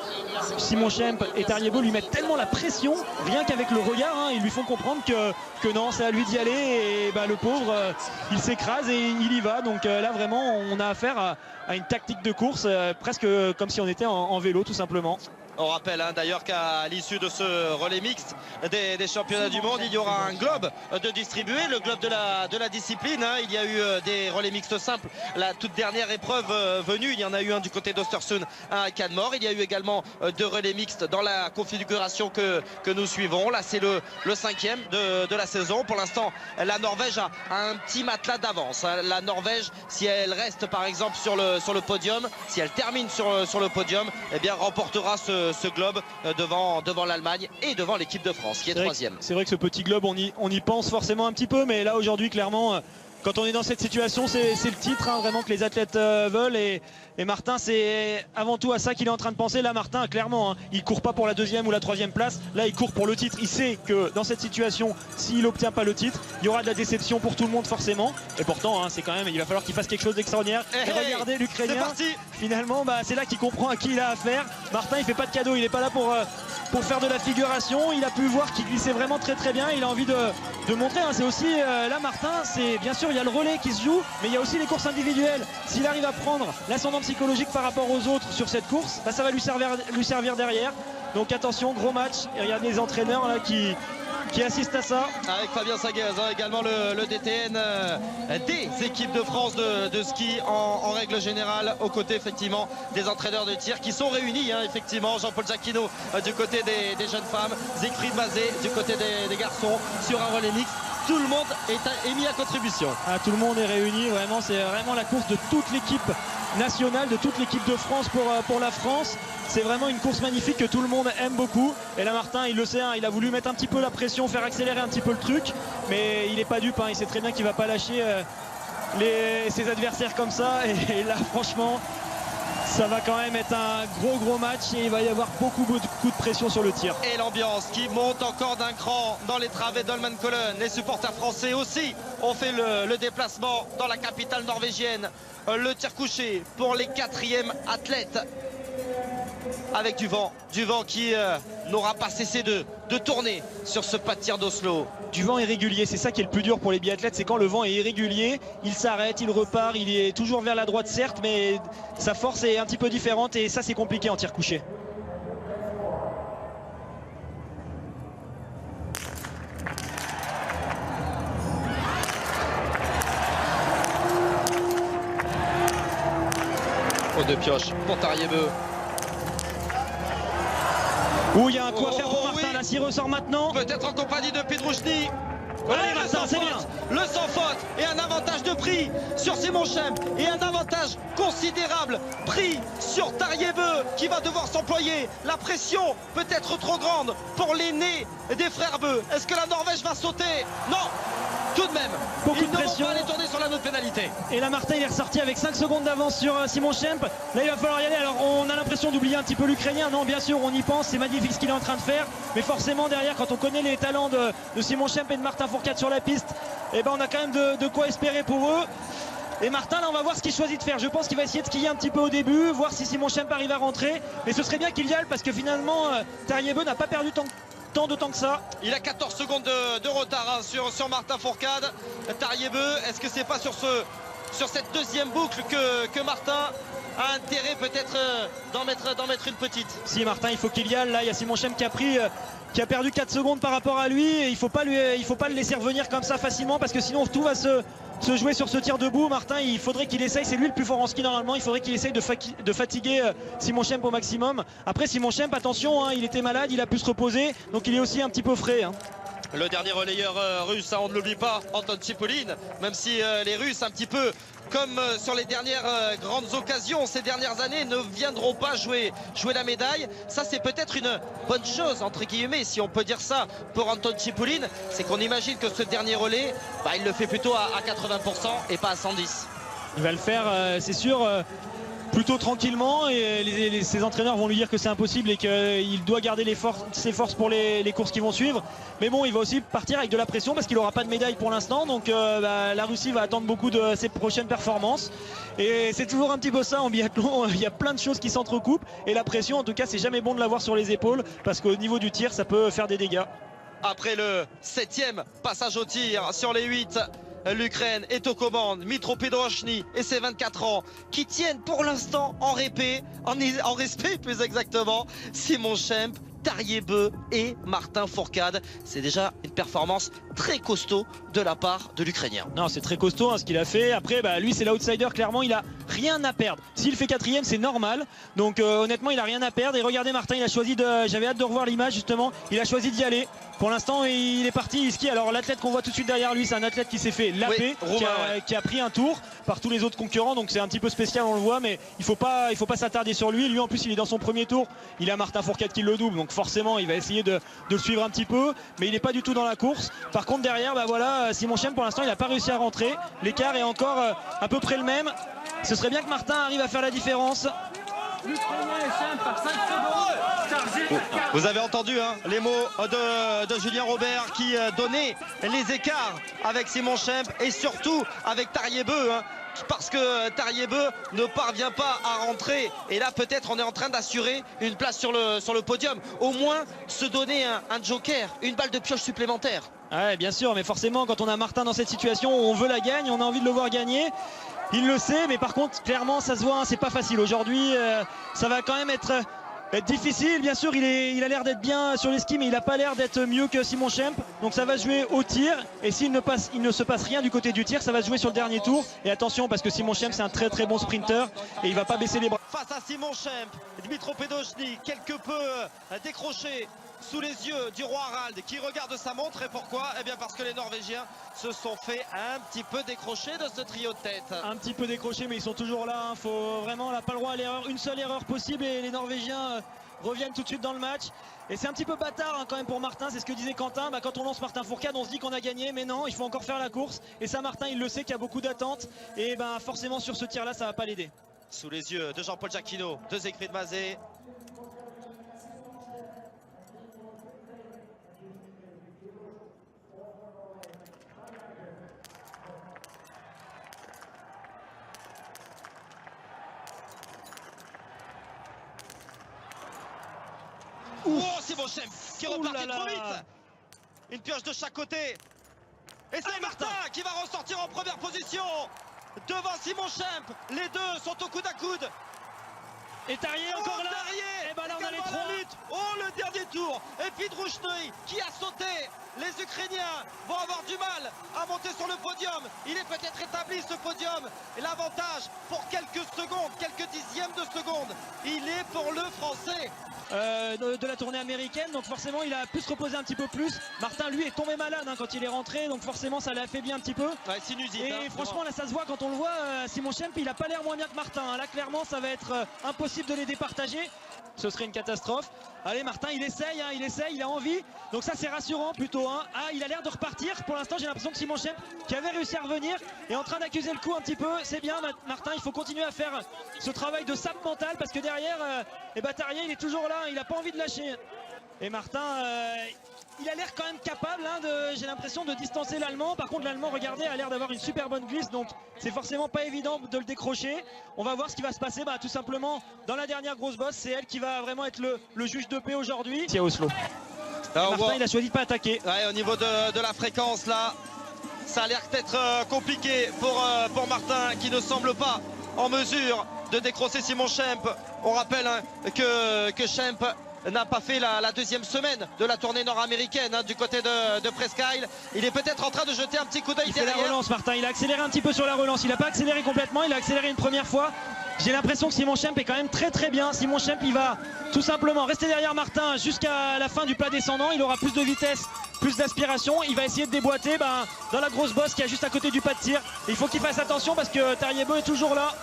A: Simon Schempp et Tariebo lui mettent tellement la pression, rien qu'avec le regard, ils lui font comprendre que non, c'est à lui d'y aller. Et le pauvre, il s'écrase et il y va. Donc là, vraiment, on a affaire à une tactique de course, presque comme si on était en vélo, tout simplement.
B: On rappelle d'ailleurs qu'à l'issue de ce relais mixte des championnats du monde, il y aura un globe de distribuer, le globe de la discipline. Il y a eu des relais mixtes simples. La toute dernière épreuve venue, il y en a eu un du côté d'Östersund, un à Canmore. Il y a eu également 2 relais mixtes dans la configuration que nous suivons. Là, c'est le 5e de la saison. Pour l'instant, la Norvège a un petit matelas d'avance. La Norvège, si elle reste par exemple sur le podium, si elle termine sur le podium, eh bien remportera ce globe devant l'Allemagne et devant l'équipe de France qui est 3e.
A: C'est vrai que ce petit globe, on y pense forcément un petit peu, mais là aujourd'hui clairement, quand on est dans cette situation, c'est le titre vraiment que les athlètes veulent, et Martin, c'est avant tout à ça qu'il est en train de penser. Là, Martin, clairement, il court pas pour la 2e ou la 3e place, là il court pour le titre. Il sait que dans cette situation, s'il n'obtient pas le titre, il y aura de la déception pour tout le monde forcément, et pourtant c'est quand même, il va falloir qu'il fasse quelque chose d'extraordinaire. Et regardez l'Ukrainien, finalement c'est là qu'il comprend à qui il a affaire. Martin, il fait pas de cadeau, il n'est pas là pour faire de la figuration. Il a pu voir qu'il glissait vraiment très très bien, il a envie de montrer, c'est aussi là Martin, c'est bien sûr il y a le relais qui se joue, mais il y a aussi les courses individuelles. S'il arrive à prendre l'ascendant psychologique par rapport aux autres sur cette course, ça va lui servir derrière. Donc attention, gros match, et regardez les entraîneurs là qui assistent à ça.
B: Avec Fabien Saguez, également le DTN des équipes de France de ski en règle générale, aux côtés effectivement des entraîneurs de tir qui sont réunis, effectivement. Jean-Paul Jacquino du côté des jeunes femmes, Siegfried Mazé du côté des garçons sur un relais mixte. Tout le monde est mis à contribution.
A: Tout le monde est réuni, vraiment, c'est vraiment la course de toute l'équipe nationale, de toute l'équipe de France pour la France. C'est vraiment une course magnifique que tout le monde aime beaucoup. Et là Martin, il le sait, il a voulu mettre un petit peu la pression, faire accélérer un petit peu le truc, mais il n'est pas dupe, il sait très bien qu'il ne va pas lâcher ses adversaires comme ça. Et là franchement, ça va quand même être un gros match, et il va y avoir beaucoup de coups de pression sur le tir.
B: Et l'ambiance qui monte encore d'un cran dans les travées d'Holmenkollen. Les supporters français aussi ont fait le déplacement dans la capitale norvégienne. Le tir couché pour les 4e athlètes, avec du vent qui n'aura pas cessé de tourner sur ce pas de tir d'Oslo.
A: Du vent irrégulier, c'est ça qui est le plus dur pour les biathlètes, c'est quand le vent est irrégulier, il s'arrête, il repart, il est toujours vers la droite certes, mais sa force est un petit peu différente, et ça c'est compliqué en tir couché.
B: Faute de pioche pour Tarjei-Bø.
A: Il y a un coup à faire pour Martin, là s'il ressort maintenant.
B: Peut-être en compagnie de Pedrouchny.
A: Allez Martin, c'est bien.
B: Le sans faute et un avantage de prix sur Simon Schempp, et un avantage considérable pris sur Tarjei-Bø qui va devoir s'employer. La pression peut être trop grande pour l'aîné des frères Bø. Est-ce que la Norvège va sauter? Non, tout de même.
A: Beaucoup
B: Ils
A: de
B: ne
A: pression.
B: vont pas aller tourner sur la note pénalité.
A: Et là Martin, il est ressorti avec 5 secondes d'avance sur Simon Schempp. Là il va falloir y aller. Alors on a l'impression d'oublier un petit peu l'Ukrainien. Non, bien sûr on y pense, c'est magnifique ce qu'il est en train de faire, mais forcément derrière, quand on connaît les talents de Simon Schempp et de Martin Fourcade sur la piste, on a quand même de quoi espérer pour eux. Et Martin, là on va voir ce qu'il choisit de faire. Je pense qu'il va essayer de skier un petit peu au début, voir si Simon Schempp arrive à rentrer, mais ce serait bien qu'il y aille, parce que finalement Tarjei-Bø n'a pas perdu tant de temps que ça.
B: Il a 14 secondes de retard sur Martin Fourcade. Tarjei-Bø, est-ce que c'est pas sur cette deuxième boucle que Martin a intérêt peut-être d'en mettre une petite?
A: Si Martin, il faut qu'il y aille. Là il y a Simon Schempp qui a perdu 4 secondes par rapport à lui, et il faut pas le laisser revenir comme ça facilement, parce que sinon tout va se jouer sur ce tir debout. Martin, il faudrait qu'il essaye, c'est lui le plus fort en ski normalement, il faudrait qu'il essaye de fatiguer Simon Schempp au maximum. Après Simon Schempp, attention, il était malade, il a pu se reposer, donc il est aussi un petit peu frais.
B: Le dernier relayeur russe, on ne l'oublie pas, Anton Tsipulin, même si les Russes, un petit peu comme sur les dernières grandes occasions ces dernières années, ne viendront pas jouer la médaille. Ça, c'est peut-être une bonne chose, entre guillemets, si on peut dire ça, pour Anton Tsipulin. C'est qu'on imagine que ce dernier relais, il le fait plutôt à 80% et pas à 110.
A: Il va le faire, c'est sûr, plutôt tranquillement, et ses entraîneurs vont lui dire que c'est impossible et qu'il doit garder ses forces pour les courses qui vont suivre. Mais bon, il va aussi partir avec de la pression parce qu'il n'aura pas de médaille pour l'instant, donc la Russie va attendre beaucoup de ses prochaines performances, et c'est toujours un petit peu ça en biathlon. Il y a plein de choses qui s'entrecoupent, et la pression, en tout cas, c'est jamais bon de l'avoir sur les épaules, parce qu'au niveau du tir, ça peut faire des dégâts.
B: Après le 7e passage au tir sur les 8 l'Ukraine est aux commandes. Dmytro Pedrochny et ses 24 ans qui tiennent pour l'instant en respect plus exactement, Simon Schempp, Tarjei-Bø et Martin Fourcade. C'est déjà une performance très costaud de la part de l'Ukrainien.
A: Non, c'est très costaud ce qu'il a fait. Après, lui, c'est l'outsider, clairement, il a rien à perdre. S'il fait 4e, c'est normal. Donc, honnêtement, il a rien à perdre. Et regardez, Martin, il a choisi j'avais hâte de revoir l'image, justement. Il a choisi d'y aller. Pour l'instant, il est parti, il skie. Alors, l'athlète qu'on voit tout de suite derrière lui, c'est un athlète qui s'est fait laper, qui a pris un tour par tous les autres concurrents. Donc, c'est un petit peu spécial, on le voit, mais il faut pas s'attarder sur lui. Lui, en plus, il est dans son premier tour. Il a Martin Fourcade qui le double. Donc, forcément, il va essayer de le suivre un petit peu. Mais il n'est pas du tout dans la course. Par contre, derrière, Simon Schempp, pour l'instant, il n'a pas réussi à rentrer. L'écart est encore à peu près le même. Ce serait bien que Martin arrive à faire la différence.
B: Vous avez entendu les mots de Julien Robert qui donnait les écarts avec Simon Schempp et surtout avec Tarjei-Bø. Parce que Tarjei-Bø ne parvient pas à rentrer. Et là, peut-être, on est en train d'assurer une place sur le podium. Au moins, se donner un joker, une balle de pioche supplémentaire.
A: Ouais, bien sûr, mais forcément, quand on a Martin dans cette situation, on veut la gagner, on a envie de le voir gagner. Il le sait, mais par contre, clairement, ça se voit, c'est pas facile. Aujourd'hui, ça va quand même être difficile. Bien sûr, il a l'air d'être bien sur les skis, mais il n'a pas l'air d'être mieux que Simon Schempp. Donc ça va se jouer au tir. Et s'il ne se passe rien du côté du tir, ça va se jouer sur le dernier tour. Et attention, parce que Simon Schempp, c'est un très très bon sprinter et il va pas baisser les bras.
B: Face à Simon Schempp, Dmytro Pedrochny, quelque peu décroché sous les yeux du roi Harald qui regarde sa montre. Et pourquoi? Eh bien parce que les Norvégiens se sont fait un petit peu décrocher de ce trio de tête.
A: Un petit peu décroché, mais ils sont toujours là. Faut vraiment, pas le droit à l'erreur. Une seule erreur possible et les Norvégiens reviennent tout de suite dans le match. Et c'est un petit peu bâtard quand même pour Martin. C'est ce que disait Quentin. Quand on lance Martin Fourcade, on se dit qu'on a gagné, mais non, il faut encore faire la course. Et ça, Martin, il le sait qu'il y a beaucoup d'attentes. Et forcément sur ce tir-là, ça va pas l'aider.
B: Sous les yeux de Jean-Paul Jacquinot, 2 écrits de Mazet. Oh, Simon Schempp qui repartit trop vite. Une pioche de chaque côté. Et c'est Martin qui va ressortir en première position devant Simon Schempp. Les deux sont au coude à coude.
A: Et Tarjei encore là.
B: Et
A: là on a les 3 minutes.
B: Oh, le dernier tour. Et puis Pedrochny qui a sauté. Les Ukrainiens vont avoir du mal à monter sur le podium. Il est peut-être établi ce podium. Et l'avantage pour quelques secondes, quelques dixièmes de seconde, il est pour le Français.
A: De la tournée américaine, donc forcément il a pu se reposer un petit peu plus. Martin lui est tombé malade quand il est rentré, donc forcément ça l'a affaibli un petit peu.
B: Ouais, sinusite,
A: et franchement là ça se voit quand on le voit, Simon Schempp il a pas l'air moins bien que Martin. Là clairement ça va être impossible de les départager. Ce serait une catastrophe. Allez, Martin il essaye, il a envie. Donc ça c'est rassurant plutôt. Il a l'air de repartir. Pour l'instant j'ai l'impression que Simon Schempp, qui avait réussi à revenir, est en train d'accuser le coup un petit peu. C'est bien Martin, il faut continuer à faire ce travail de sape mental parce que derrière Tarjei il est toujours là, il n'a pas envie de lâcher. Et Martin il a l'air quand même capable j'ai l'impression de distancer l'Allemand. Par contre l'Allemand, regardez, a l'air d'avoir une super bonne glisse, donc c'est forcément pas évident de le décrocher. On va voir ce qui va se passer tout simplement dans la dernière grosse bosse. C'est elle qui va vraiment être le juge de paix aujourd'hui. C'est à Oslo. Martin il a choisi de pas attaquer.
B: Ouais, au niveau de la fréquence là, ça a l'air d'être compliqué pour Martin qui ne semble pas en mesure de décrocher Simon Schempp. On rappelle que Schempp n'a pas fait la deuxième semaine de la tournée nord-américaine du côté de Presque Isle. Il est peut-être en train de jeter un petit coup d'œil derrière.
A: Il fait la relance, Martin, il a accéléré un petit peu sur la relance. Il n'a pas accéléré complètement, il a accéléré une première fois. J'ai l'impression que Simon Schempp est quand même très très bien. Simon Schempp il va tout simplement rester derrière Martin jusqu'à la fin du plat descendant. Il aura plus de vitesse, plus d'aspiration. Il va essayer de déboîter dans la grosse bosse qui est juste à côté du pas de tir. Et il faut qu'il fasse attention parce que Tarjei-Bø est toujours là.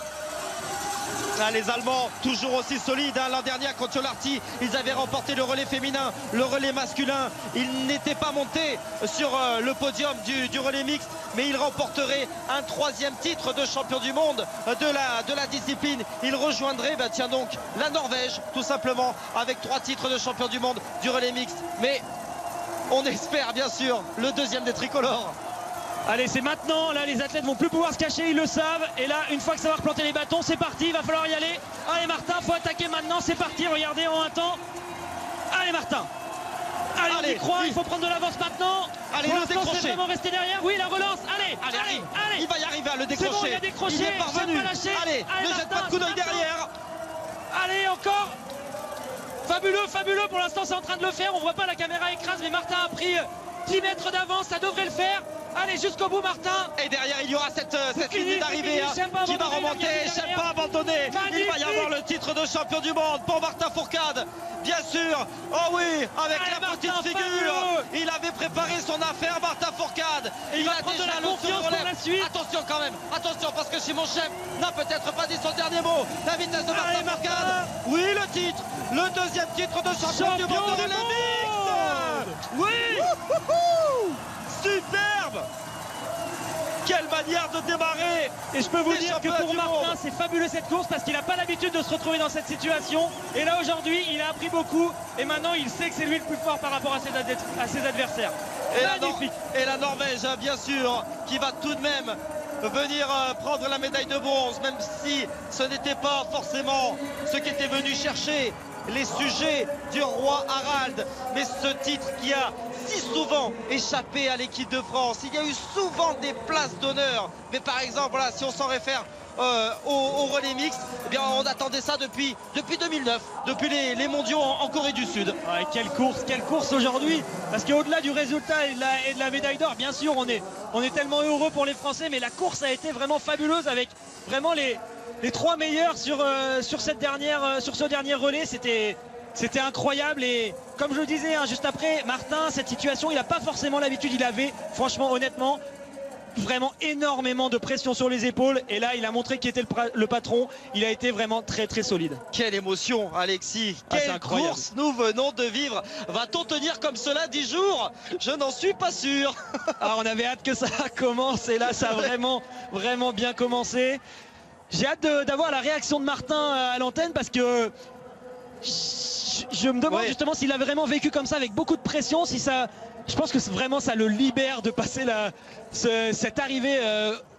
B: Les Allemands toujours aussi solides. L'an dernier à Kontiolahti, ils avaient remporté le relais féminin, le relais masculin. Ils n'étaient pas montés sur le podium du relais mixte, mais ils remporteraient un 3e titre de champion du monde de la discipline. Ils rejoindraient tiens donc la Norvège tout simplement avec 3 titres de champion du monde du relais mixte. Mais on espère bien sûr le 2e des tricolores.
A: Allez, c'est maintenant, là les athlètes vont plus pouvoir se cacher, ils le savent. Et là, une fois que ça va replanter les bâtons, c'est parti, il va falloir y aller. Allez Martin, faut attaquer maintenant, c'est parti, regardez en un temps. Allez Martin. Allez, on y croit, il faut prendre de l'avance maintenant.
B: Allez,
A: Pour
B: le
A: l'instant, c'est
B: décroché.
A: vraiment resté derrière. Oui, la relance. Allez,
B: Allez,
A: allez.
B: il va y arriver à le
A: C'est
B: décrocher.
A: bon, il a décroché.
B: Il est parvenu.
A: J'aime pas lâcher.
B: Allez, ne jette pas de coup d'œil derrière.
A: Allez, encore. Fabuleux. Pour l'instant, c'est en train de le faire. On voit pas la caméra écrase, mais Martin a pris 10 mètres d'avance. Ça devrait le faire. Allez, jusqu'au bout, Martin.
B: Et derrière, il y aura cette ligne d'arrivée qui va remonter. J'aime pas abandonner. Il va y avoir le titre de champion du monde pour Martin Fourcade. Bien sûr. Oh oui, avec
A: Allez,
B: la petite
A: Martin,
B: figure.
A: fabuleux.
B: Il avait préparé son affaire, Martin Fourcade.
A: Il va prendre de la confiance pour la suite.
B: Attention quand même. Attention parce que Simon Schempp n'a peut-être pas dit son dernier mot. La vitesse de Martin Fourcade. Oui, le titre. Le deuxième titre de champion du monde de relais mixte. Oui. Superbe. Quelle manière de démarrer.
A: Et je peux vous
B: Des
A: dire que
B: championnats
A: pour
B: du
A: Martin,
B: monde.
A: c'est fabuleux cette course parce qu'il n'a pas l'habitude de se retrouver dans cette situation. Et là aujourd'hui, il a appris beaucoup. Et maintenant, il sait que c'est lui le plus fort par rapport à ses adversaires. Magnifique.
B: Et la Norvège, bien sûr, qui va tout de même venir prendre la médaille de bronze, même si ce n'était pas forcément ce qui était venu chercher les sujets du roi Harald. Mais ce titre qui a si souvent échappé à l'équipe de France. Il y a eu souvent des places d'honneur. Mais par exemple, voilà, si on s'en réfère au relais mixte, eh bien, on attendait ça depuis 2009, depuis les mondiaux en Corée du Sud.
A: Ouais, quelle course aujourd'hui. Parce qu'au-delà du résultat et de la médaille d'or, bien sûr, on est tellement heureux pour les Français. Mais la course a été vraiment fabuleuse avec vraiment les 3 meilleurs sur ce dernier relais. C'était incroyable et comme je le disais juste après, Martin, cette situation, il n'a pas forcément l'habitude. Il avait, franchement, honnêtement, vraiment énormément de pression sur les épaules et là il a montré qui était le patron. Il a été vraiment très solide.
B: Quelle émotion, Alexis. Quelle course nous venons de vivre. Va-t-on tenir comme cela 10 jours? Je n'en suis pas sûr.
A: On avait hâte que ça commence et là ça a vraiment bien commencé. J'ai hâte d'avoir la réaction de Martin à l'antenne parce que je me demande justement s'il a vraiment vécu comme ça avec beaucoup de pression, si ça, je pense que vraiment ça le libère de passer cette arrivée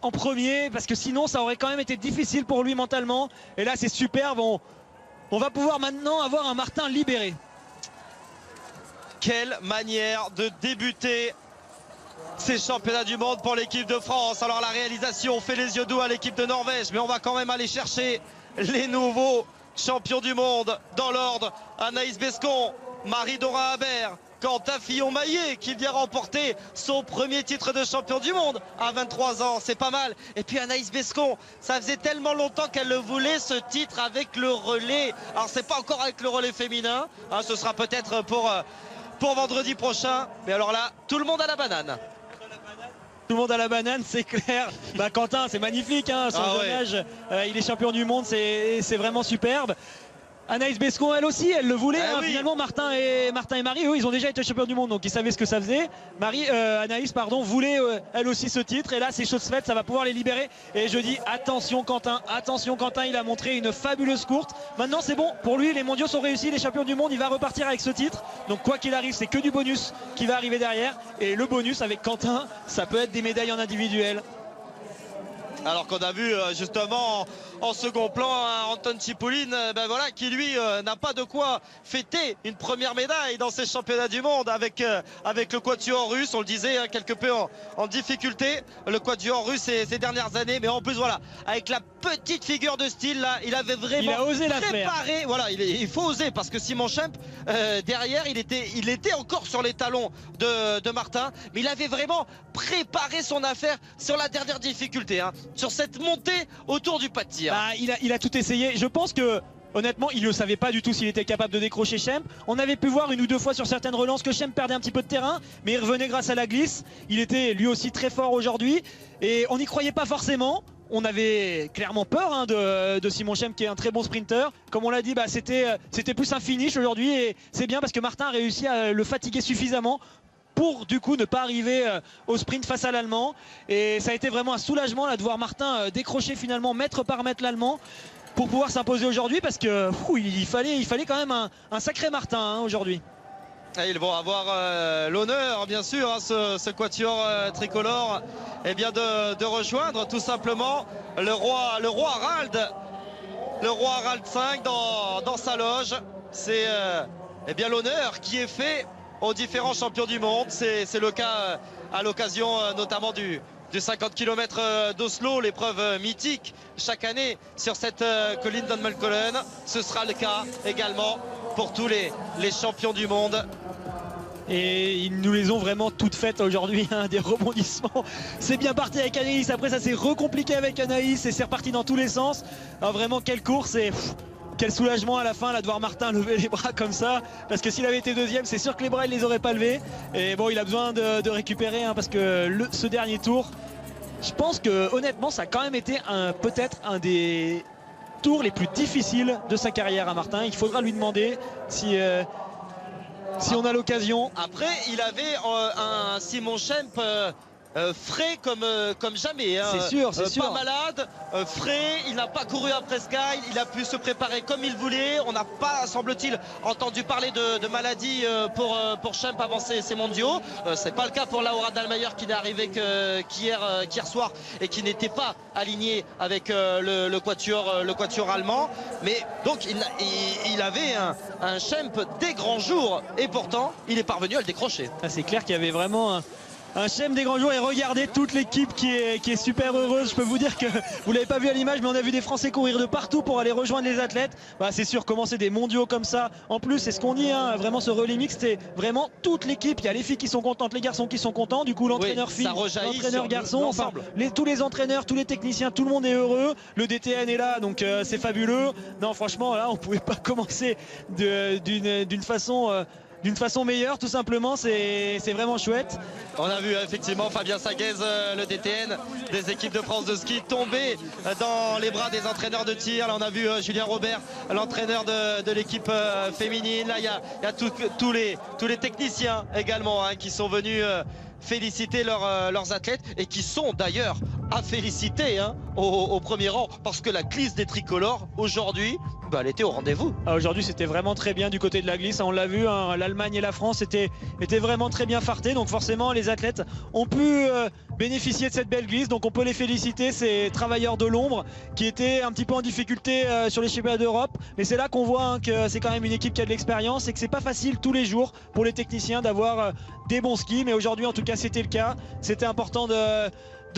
A: en premier, parce que sinon ça aurait quand même été difficile pour lui mentalement. Et là c'est superbe, on va pouvoir maintenant avoir un Martin libéré.
B: Quelle manière de débuter ces championnats du monde pour l'équipe de France. Alors la réalisation fait les yeux doux à l'équipe de Norvège, mais on va quand même aller chercher les nouveaux champions du monde dans l'ordre. Anaïs Bescon, Marie-Dora Habert, Quentin Fillon-Maillet qui vient remporter son premier titre de champion du monde à 23 ans, c'est pas mal. Et puis Anaïs Bescon, ça faisait tellement longtemps qu'elle le voulait, ce titre avec le relais. Alors c'est pas encore avec le relais féminin, hein, ce sera peut-être pour vendredi prochain. Mais alors là, tout le monde à la banane.
A: Tout le monde à la banane, c'est clair. Quentin, c'est magnifique, hein, son jeune âge. Il est champion du monde, c'est vraiment superbe. Anaïs Bescon, elle aussi, elle le voulait. Finalement, Martin et Marie, eux, ils ont déjà été champions du monde, donc ils savaient ce que ça faisait. Anaïs, voulait elle aussi ce titre. Et là, c'est chose faite, ça va pouvoir les libérer. Et je dis attention Quentin, il a montré une fabuleuse course. Maintenant, c'est bon, pour lui, les mondiaux sont réussis, les champions du monde, il va repartir avec ce titre. Donc quoi qu'il arrive, c'est que du bonus qui va arriver derrière. Et le bonus avec Quentin, ça peut être des médailles en individuel.
B: Alors qu'on a vu justement en second plan Anton Chipoulin qui lui n'a pas de quoi fêter une première médaille dans ces championnats du monde avec le quatuor russe. On le disait, quelque peu en difficulté le quatuor russe ces dernières années, mais en plus avec la petite figure de style là, il avait vraiment préparé. Il faut oser parce que Simon Schempp derrière il était encore sur les talons de Martin, mais il avait vraiment préparé son affaire sur la dernière difficulté, hein, sur cette montée autour du pas de tir.
A: Il a tout essayé. Je pense que honnêtement, il ne savait pas du tout s'il était capable de décrocher Schempp. On avait pu voir une ou deux fois sur certaines relances que Schempp perdait un petit peu de terrain, mais il revenait grâce à la glisse. Il était lui aussi très fort aujourd'hui et on n'y croyait pas forcément. On avait clairement peur de Simon Schempp qui est un très bon sprinter. Comme on l'a dit, c'était plus un finish aujourd'hui et c'est bien parce que Martin a réussi à le fatiguer suffisamment pour du coup ne pas arriver au sprint face à l'Allemand. Et ça a été vraiment un soulagement là, de voir Martin décrocher finalement mètre par mètre l'Allemand pour pouvoir s'imposer aujourd'hui, parce que il fallait quand même un sacré Martin aujourd'hui.
B: Et ils vont avoir l'honneur bien sûr, hein, ce quatuor tricolore, de rejoindre tout simplement le roi Harald, le roi Harald V dans sa loge. C'est l'honneur qui est fait aux différents champions du monde. C'est le cas à l'occasion notamment du 50 km d'Oslo, l'épreuve mythique chaque année sur cette colline d'Holmenkollen. Ce sera le cas également pour tous les champions du monde.
A: Et ils nous les ont vraiment toutes faites aujourd'hui, hein, des rebondissements. C'est bien parti avec Anaïs, après ça s'est recompliqué avec Anaïs et c'est reparti dans tous les sens. Alors vraiment quelle course et quel soulagement à la fin là, de voir Martin lever les bras comme ça. Parce que s'il avait été deuxième, c'est sûr que les bras il les aurait pas levés. Et bon, il a besoin de récupérer hein, parce que ce dernier tour, je pense que honnêtement ça a quand même été peut-être un des tours les plus difficiles de sa carrière à Martin. Il faudra lui demander si on a l'occasion.
B: Après, il avait un Simon Schempp frais comme jamais. Hein.
A: C'est sûr, c'est sûr.
B: Pas malade, frais, il n'a pas couru après Sky, il a pu se préparer comme il voulait. On n'a pas, semble-t-il, entendu parler de maladie pour Schempp avant ces mondiaux. C'est pas le cas pour Laura Dahlmeier qui n'est arrivée qu'hier soir et qui n'était pas alignée avec le quatuor allemand. Mais donc il avait un Schempp des grands jours et pourtant il est parvenu à le décrocher.
A: Ah, c'est clair qu'il y avait vraiment un Schempp des grands jours et regardez toute l'équipe qui est super heureuse. Je peux vous dire que vous l'avez pas vu à l'image, mais on a vu des Français courir de partout pour aller rejoindre les athlètes. Bah, c'est sûr, commencer des mondiaux comme ça. En plus, c'est ce qu'on dit, hein, vraiment ce relais mix, c'est vraiment toute l'équipe. Il y a les filles qui sont contentes, les garçons qui sont contents. Du coup, l'entraîneur fille, l'entraîneur garçon, enfin, tous les entraîneurs, tous les techniciens, tout le monde est heureux. Le DTN est là, donc c'est fabuleux. Non, franchement, là, on pouvait pas commencer d'une façon meilleure, tout simplement. C'est vraiment chouette.
B: On a vu effectivement Fabien Saguez, le DTN des équipes de France de ski, tomber dans les bras des entraîneurs de tir. Là, on a vu Julien Robert, l'entraîneur de l'équipe féminine. Là, il y a tous les techniciens également hein, qui sont venus féliciter leurs athlètes et qui sont d'ailleurs à féliciter hein, au premier rang parce que la glisse des tricolores aujourd'hui elle était au rendez-vous.
A: Aujourd'hui c'était vraiment très bien du côté de la glisse, on l'a vu hein, l'Allemagne et la France étaient vraiment très bien fartés, donc forcément les athlètes ont pu bénéficier de cette belle glisse, donc on peut les féliciter, ces travailleurs de l'ombre qui étaient un petit peu en difficulté sur les championnats d'Europe, mais c'est là qu'on voit hein, que c'est quand même une équipe qui a de l'expérience et que c'est pas facile tous les jours pour les techniciens d'avoir des bons skis, mais aujourd'hui en tout cas c'était le cas, c'était important de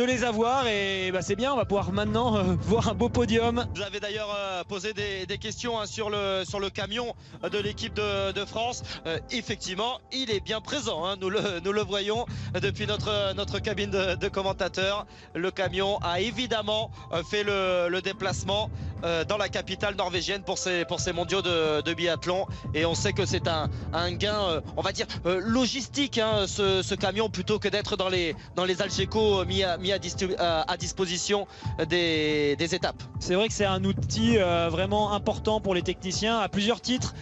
A: les avoir et c'est bien, on va pouvoir maintenant voir un beau podium.
B: Vous avez d'ailleurs posé des questions hein, sur le camion de l'équipe de France. Effectivement, il est bien présent, hein, nous le voyons depuis notre cabine de commentateurs. Le camion a évidemment fait le déplacement dans la capitale norvégienne pour ces mondiaux de biathlon et on sait que c'est un gain, on va dire, logistique, hein, ce camion, plutôt que d'être dans les Algeco mis à disposition des étapes.
A: C'est vrai que c'est un outil vraiment important pour les techniciens à plusieurs titres.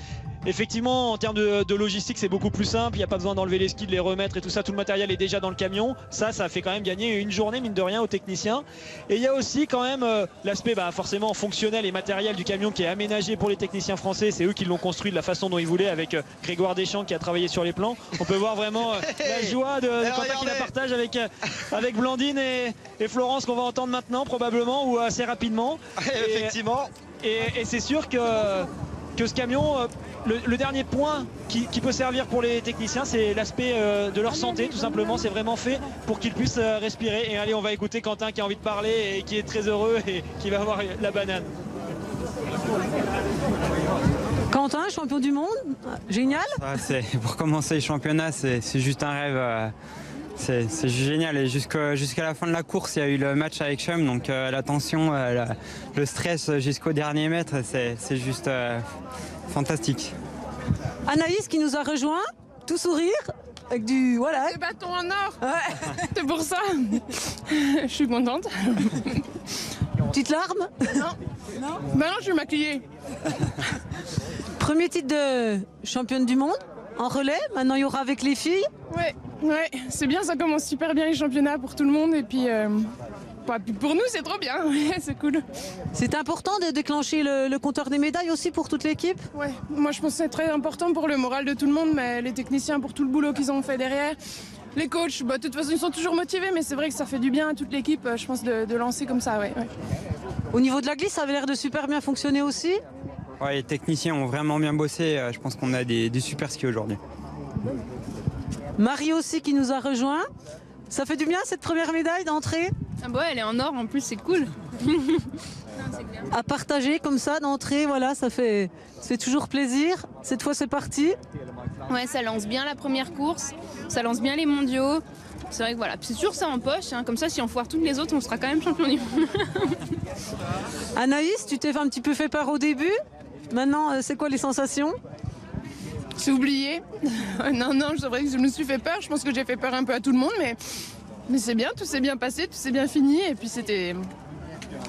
A: Effectivement, en termes de logistique, c'est beaucoup plus simple. Il n'y a pas besoin d'enlever les skis, de les remettre et tout ça. Tout le matériel est déjà dans le camion. Ça fait quand même gagner une journée, mine de rien, aux techniciens. Et il y a aussi quand même l'aspect forcément fonctionnel et matériel du camion qui est aménagé pour les techniciens français. C'est eux qui l'ont construit de la façon dont ils voulaient, avec Grégoire Deschamps qui a travaillé sur les plans. On peut voir vraiment la joie de Quentin qui la partage avec Blandine et Florence qu'on va entendre maintenant probablement ou assez rapidement.
B: Effectivement.
A: Et c'est sûr que ce camion, le dernier point qui peut servir pour les techniciens, c'est l'aspect de leur santé, tout simplement. C'est vraiment fait pour qu'ils puissent respirer. Et allez, on va écouter Quentin qui a envie de parler et qui est très heureux et qui va avoir la banane.
E: Quentin, champion du monde, génial.
F: Pour commencer le championnat, c'est juste un rêve. C'est génial et jusqu'à la fin de la course il y a eu le match avec Schempp, donc la tension, le stress jusqu'au dernier mètre, c'est juste fantastique.
E: Anaïs qui nous a rejoint, tout sourire, avec du
D: Des bâtons en or. Ouais. C'est pour ça. Je suis contente.
E: Petite larme?
D: Non. Non, je suis maquillée.
E: Premier titre de championne du monde en relais, maintenant il y aura avec les filles.
D: Ouais, c'est bien, ça commence super bien les championnats pour tout le monde et puis pour nous c'est trop bien, c'est cool.
E: C'est important de déclencher le compteur des médailles aussi pour toute l'équipe?
D: Ouais, moi je pense que c'est très important pour le moral de tout le monde, mais les techniciens pour tout le boulot qu'ils ont fait derrière. Les coachs, de toute façon ils sont toujours motivés, mais c'est vrai que ça fait du bien à toute l'équipe, je pense, de lancer comme ça, ouais.
E: Au niveau de la glisse, ça avait l'air de super bien fonctionner aussi?
F: Ouais, les techniciens ont vraiment bien bossé, je pense qu'on a des super skis aujourd'hui.
E: Marie aussi qui nous a rejoint. Ça fait du bien cette première médaille d'entrée?
G: Ah bah ouais, elle est en or en plus, c'est cool.
E: À partager comme ça d'entrée, voilà, ça fait toujours plaisir. Cette fois c'est parti.
G: Ouais, ça lance bien la première course, ça lance bien les mondiaux. C'est vrai que voilà, c'est toujours ça en poche, hein. Comme ça si on foire toutes les autres, on sera quand même champion du monde.
E: Anaïs, tu t'es un petit peu fait peur au début. Maintenant, c'est quoi les sensations?
C: J'ai oublié. Non, c'est vrai que je me suis fait peur. Je pense que j'ai fait peur un peu à tout le monde, mais c'est bien, tout s'est bien passé, tout s'est bien fini. Et puis c'était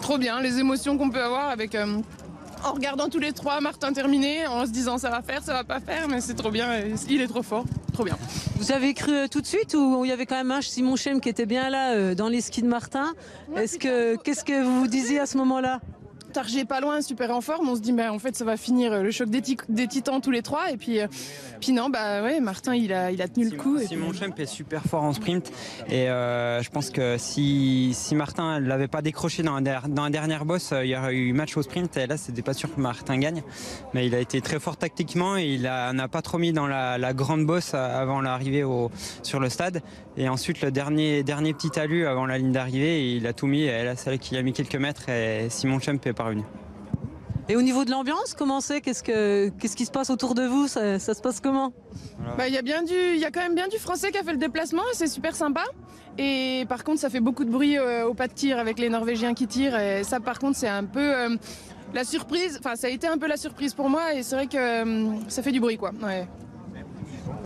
C: trop bien, les émotions qu'on peut avoir avec, en regardant tous les trois Martin terminer, en se disant ça va faire, ça va pas faire, mais c'est trop bien, il est trop fort, trop bien.
E: Vous avez cru tout de suite ou il y avait quand même un Simon Chem qui était bien là dans les skis de Martin? Qu'est-ce que vous vous disiez à ce moment-là?
C: Targé pas loin, super en forme, on se dit en fait ça va finir le choc des titans tous les trois et puis non ouais, Martin il a tenu le coup.
F: Simon Schemp est super fort en sprint et je pense que si Martin l'avait pas décroché dans la dernière bosse, il y aurait eu match au sprint et là c'était pas sûr que Martin gagne, mais il a été très fort tactiquement et il n'a pas trop mis dans la grande bosse avant l'arrivée sur le stade, et ensuite le dernier petit talus avant la ligne d'arrivée il a tout mis, et là c'est là qu'il a mis quelques mètres et Simon Schemp est parvenu.
E: Et au niveau de l'ambiance, comment c'est? Qu'est-ce qui se passe autour de vous? Ça se passe comment?
C: Il y a quand même bien du Français qui a fait le déplacement, c'est super sympa. Et par contre, ça fait beaucoup de bruit au pas de tir avec les Norvégiens qui tirent. Et ça, par contre, c'est un peu la surprise. Enfin, ça a été un peu la surprise pour moi. Et c'est vrai que ça fait du bruit, quoi. Ouais.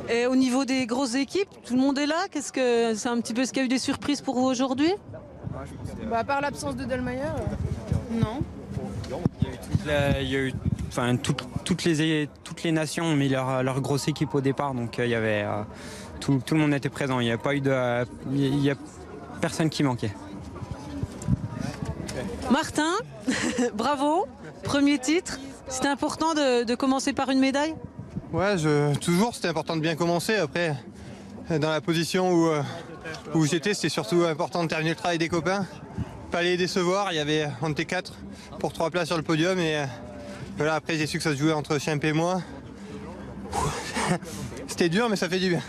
E: Et au niveau des grosses équipes, tout le monde est là? C'est un petit peu ce qu'il y a eu des surprises pour vous aujourd'hui?
C: À part l'absence de Delmayer, non.
F: Il y a eu toutes les nations ont mis leur grosse équipe au départ, donc il y avait tout le monde était présent. Il n'y a pas eu il y a personne qui manquait.
E: Martin, bravo, premier titre. C'était important de commencer par une médaille?
H: Ouais, toujours c'était important de bien commencer. Après, dans la position où j'étais, c'était surtout important de terminer le travail des copains. Pas les décevoir, on était 4 pour 3 places sur le podium, et voilà, après j'ai su que ça se jouait entre Schemp et moi. C'était dur, mais ça fait du bien.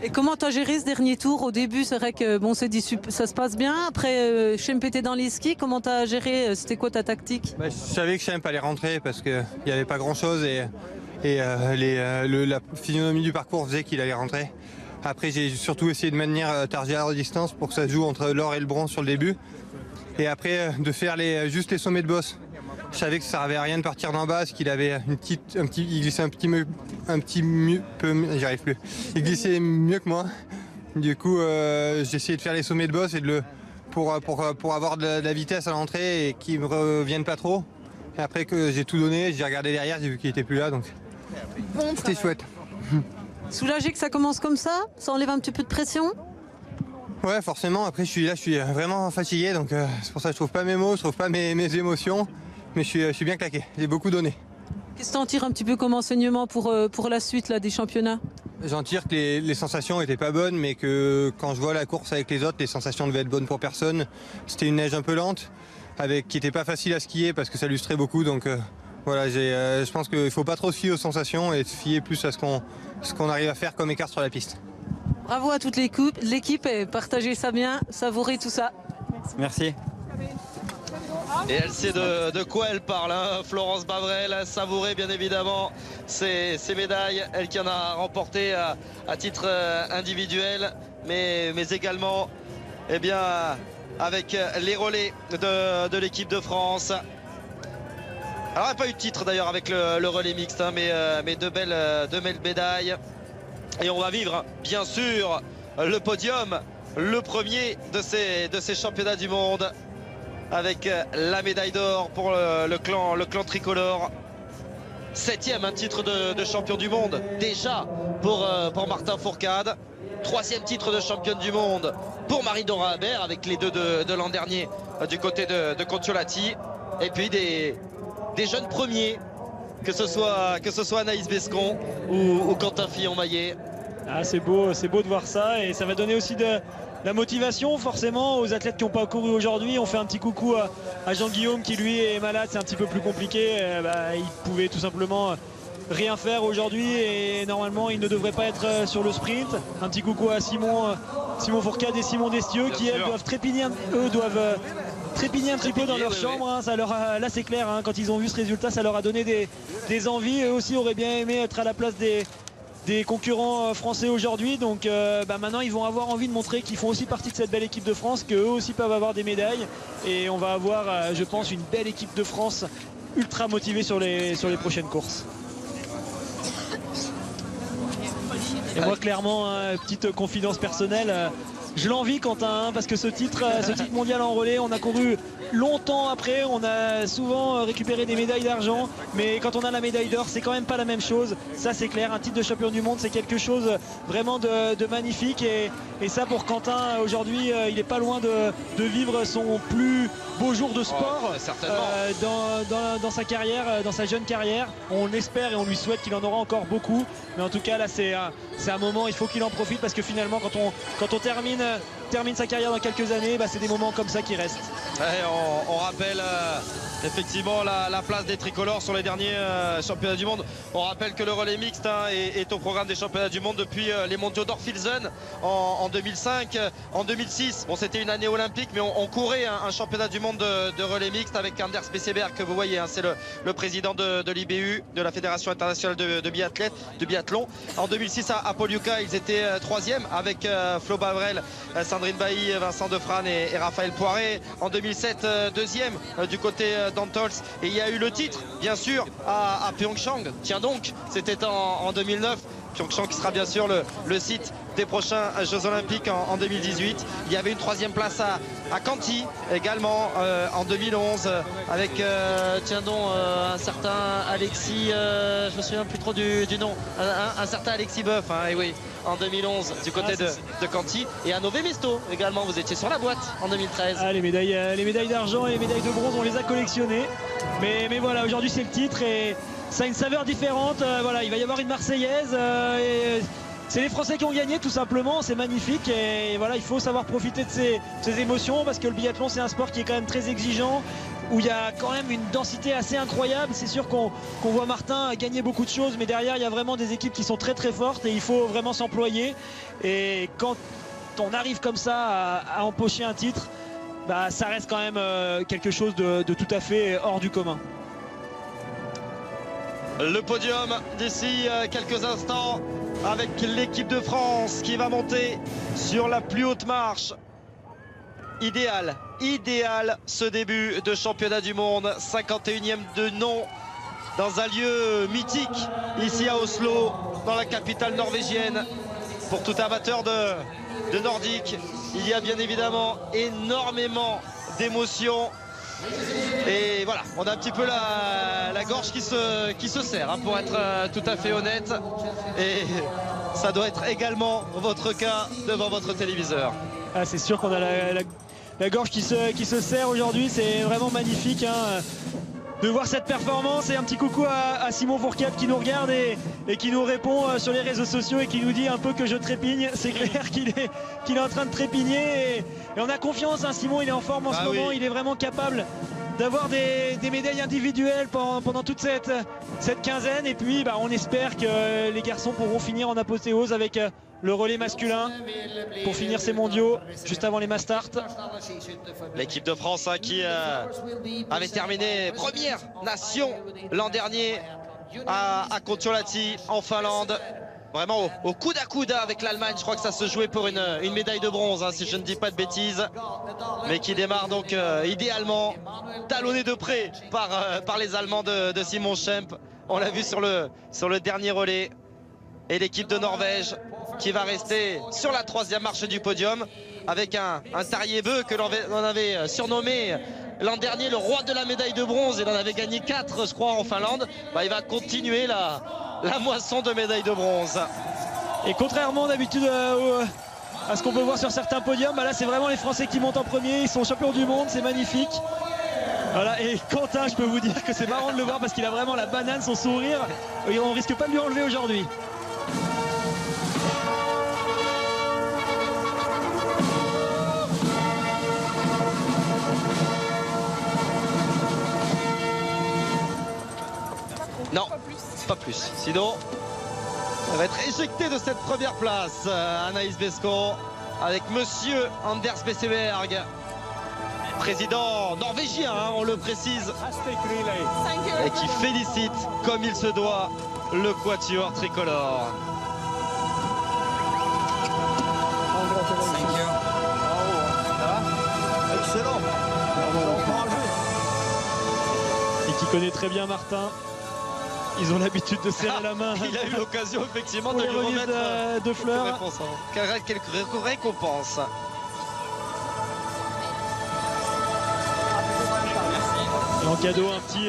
E: Et comment tu as géré ce dernier tour? Au début, c'est vrai que bon, c'est dit, ça se passe bien. Après, Schemp était dans les skis. Comment tu as géré? C'était quoi ta tactique?
H: Je savais que Schemp allait rentrer parce qu'il n'y avait pas grand-chose, et la physionomie du parcours faisait qu'il allait rentrer. Après, j'ai surtout essayé de maintenir Targé à distance pour que ça se joue entre l'or et le bronze sur le début. Et après, de faire juste les sommets de bosse. Je savais que ça servait à rien de partir d'en bas, parce qu'il avait il glissait j'arrive plus. Il glissait mieux que moi. Du coup, j'ai essayé de faire les sommets de bosse et pour avoir de la vitesse à l'entrée et qu'il me revienne pas trop. Et après que j'ai tout donné, j'ai regardé derrière, j'ai vu qu'il était plus là, donc c'était chouette.
E: Soulagé que ça commence comme ça? Ça enlève un petit peu de pression?
H: Ouais, forcément. Après, je suis vraiment fatigué, donc c'est pour ça que je trouve pas mes mots, je trouve pas mes émotions, mais je suis bien claqué. J'ai beaucoup donné.
E: Qu'est-ce que tu en tires un petit peu comme enseignement pour la suite là, des championnats?
H: J'en tire que les sensations étaient pas bonnes, mais que quand je vois la course avec les autres, les sensations devaient être bonnes pour personne. C'était une neige un peu lente, qui était pas facile à skier parce que ça lustrait beaucoup, donc voilà. Je pense qu'il faut pas trop se fier aux sensations et se fier plus à ce qu'on arrive à faire comme écart sur la piste.
E: Bravo à toute l'équipe et partagez ça bien, savourez tout ça.
F: Merci.
B: Et elle sait de quoi elle parle, hein. Florence Bavrel, savourée bien évidemment ces médailles, elle qui en a remporté à titre individuel, mais également avec les relais de l'équipe de France. Alors il n'y a pas eu de titre d'ailleurs avec le relais mixte, hein, mais deux belles médailles. Et on va vivre bien sûr le podium, le premier de ces championnats du monde, avec la médaille d'or pour le clan tricolore. 7e titre de champion du monde déjà pour Martin Fourcade. 3e titre de championne du monde pour Marie-Dora Habert, avec les deux de l'an dernier du côté de Contiolati. Et puis des jeunes premiers, que ce soit Anaïs Bescon ou Quentin Fillon-Maillet.
A: Ah, c'est beau de voir ça, et ça va donner aussi de la motivation forcément aux athlètes qui n'ont pas couru aujourd'hui. On fait un petit coucou à Jean-Guillaume qui lui est malade, c'est un petit peu plus compliqué. Il pouvait tout simplement rien faire aujourd'hui et normalement il ne devrait pas être sur le sprint. Un petit coucou à Simon Fourcade et Simon Destieux qui elles doivent trépigner un petit peu dans leur chambre. Hein. Là c'est clair, hein, quand ils ont vu ce résultat, ça leur a donné des envies. Eux aussi auraient bien aimé être à la place des concurrents français aujourd'hui. Donc maintenant ils vont avoir envie de montrer qu'ils font aussi partie de cette belle équipe de France, qu'eux aussi peuvent avoir des médailles. Et on va avoir, je pense, une belle équipe de France ultra motivée sur les prochaines courses. Et moi clairement, petite confidence personnelle, je l'envie Quentin, hein, parce que ce titre mondial en relais, on a couru longtemps après, on a souvent récupéré des médailles d'argent, mais quand on a la médaille d'or, c'est quand même pas la même chose. Ça c'est clair, un titre de champion du monde, c'est quelque chose vraiment de magnifique. Et ça pour Quentin, aujourd'hui, il n'est pas loin de vivre son plus beau jour de sport dans sa carrière, dans sa jeune carrière. On espère et on lui souhaite qu'il en aura encore beaucoup. Mais en tout cas, là, c'est un moment, il faut qu'il en profite parce que finalement, quand on termine sa carrière dans quelques années, c'est des moments comme ça qui restent.
B: Ouais, on rappelle effectivement la place des tricolores sur les derniers championnats du monde. On rappelle que le relais mixte est au programme des championnats du monde depuis les mondiaux d'Orfilsen en 2005, en 2006. Bon, c'était une année olympique, mais on courait un championnat du monde de relais mixte avec Anders Besseberg que vous voyez, hein, c'est le président de l'IBU, de la Fédération internationale de biathlon. En 2006 à Poliuca, ils étaient 3e avec Flo Bavrel, Sandrine Bailly, Vincent Defrane et Raphaël Poiré. En 2007, 2e du côté d'Antols. Et il y a eu le titre, bien sûr, à Pyeongchang. Tiens donc, c'était en 2009. Pyeongchang qui sera bien sûr le site des prochains Jeux Olympiques en 2018. Il y avait une 3e place à Canty également en 2011 avec un certain Alexis, je me souviens plus trop du nom, un certain Alexis Boeuf, hein, et oui, en 2011 du côté de Canty, et à Nové Mesto également, vous étiez sur la boîte en 2013.
A: Les médailles d'argent et les médailles de bronze, on les a collectionnées, mais voilà, aujourd'hui c'est le titre et ça a une saveur différente. Voilà, il va y avoir une Marseillaise. C'est les Français qui ont gagné tout simplement, c'est magnifique et voilà, il faut savoir profiter de ces émotions parce que le biathlon c'est un sport qui est quand même très exigeant, où il y a quand même une densité assez incroyable. C'est sûr qu'on voit Martin gagner beaucoup de choses, mais derrière il y a vraiment des équipes qui sont très très fortes et il faut vraiment s'employer. Et quand on arrive comme ça à empocher un titre, ça reste quand même quelque chose de tout à fait hors du commun.
B: Le podium d'ici quelques instants avec l'équipe de France qui va monter sur la plus haute marche. Idéal ce début de championnat du monde, 51e de nom dans un lieu mythique ici à Oslo, dans la capitale norvégienne. Pour tout amateur de nordique, il y a bien évidemment énormément d'émotions. Et voilà, on a un petit peu la gorge qui se serre, hein, pour être tout à fait honnête. Et ça doit être également votre cas devant votre téléviseur.
A: C'est sûr qu'on a la gorge qui se serre aujourd'hui, c'est vraiment magnifique, hein, de voir cette performance. Et un petit coucou à Simon Fourcade qui nous regarde et qui nous répond sur les réseaux sociaux et qui nous dit un peu que je trépigne. C'est clair qu'il est en train de trépigner et on a confiance, hein, Simon, il est en forme en ce moment, oui. Il est vraiment capable d'avoir des médailles individuelles pendant toute cette quinzaine. Et puis on espère que les garçons pourront finir en apothéose avec le relais masculin pour finir ces mondiaux juste avant les mass start.
B: L'équipe de France, hein, qui avait terminé première nation l'an dernier à Kontiolahti en Finlande. Vraiment au coude à coude avec l'Allemagne. Je crois que ça se jouait pour une médaille de bronze, hein, si je ne dis pas de bêtises. Mais qui démarre donc idéalement, talonné de près par les Allemands de Simon Schempp. On l'a vu sur le dernier relais. Et l'équipe de Norvège qui va rester sur la 3e marche du podium avec un Tarjei Bø que l'on avait surnommé l'an dernier le roi de la médaille de bronze. Il en avait gagné 4, je crois, en Finlande. Il va continuer la moisson de médailles de bronze.
A: Et contrairement d'habitude à ce qu'on peut voir sur certains podiums, là c'est vraiment les Français qui montent en premier. Ils sont champions du monde, c'est magnifique. Voilà, et Quentin, je peux vous dire que c'est marrant de le voir parce qu'il a vraiment la banane, son sourire. Et on risque pas de lui enlever aujourd'hui.
B: Non, pas plus. Sinon, elle va être éjectée de cette première place. Anaïs Bescon avec monsieur Anders Besseberg, président norvégien, hein, on le précise, et qui félicite comme il se doit le quatuor tricolore.
H: Excellent.
A: Et qui connaît très bien Martin. Ils ont l'habitude de serrer la main.
B: Il a eu l'occasion effectivement
A: Pour
B: de
A: les
B: lui
A: remises
B: remettre
A: de fleurs.
B: quelques récompenses.
A: Et en cadeau un petit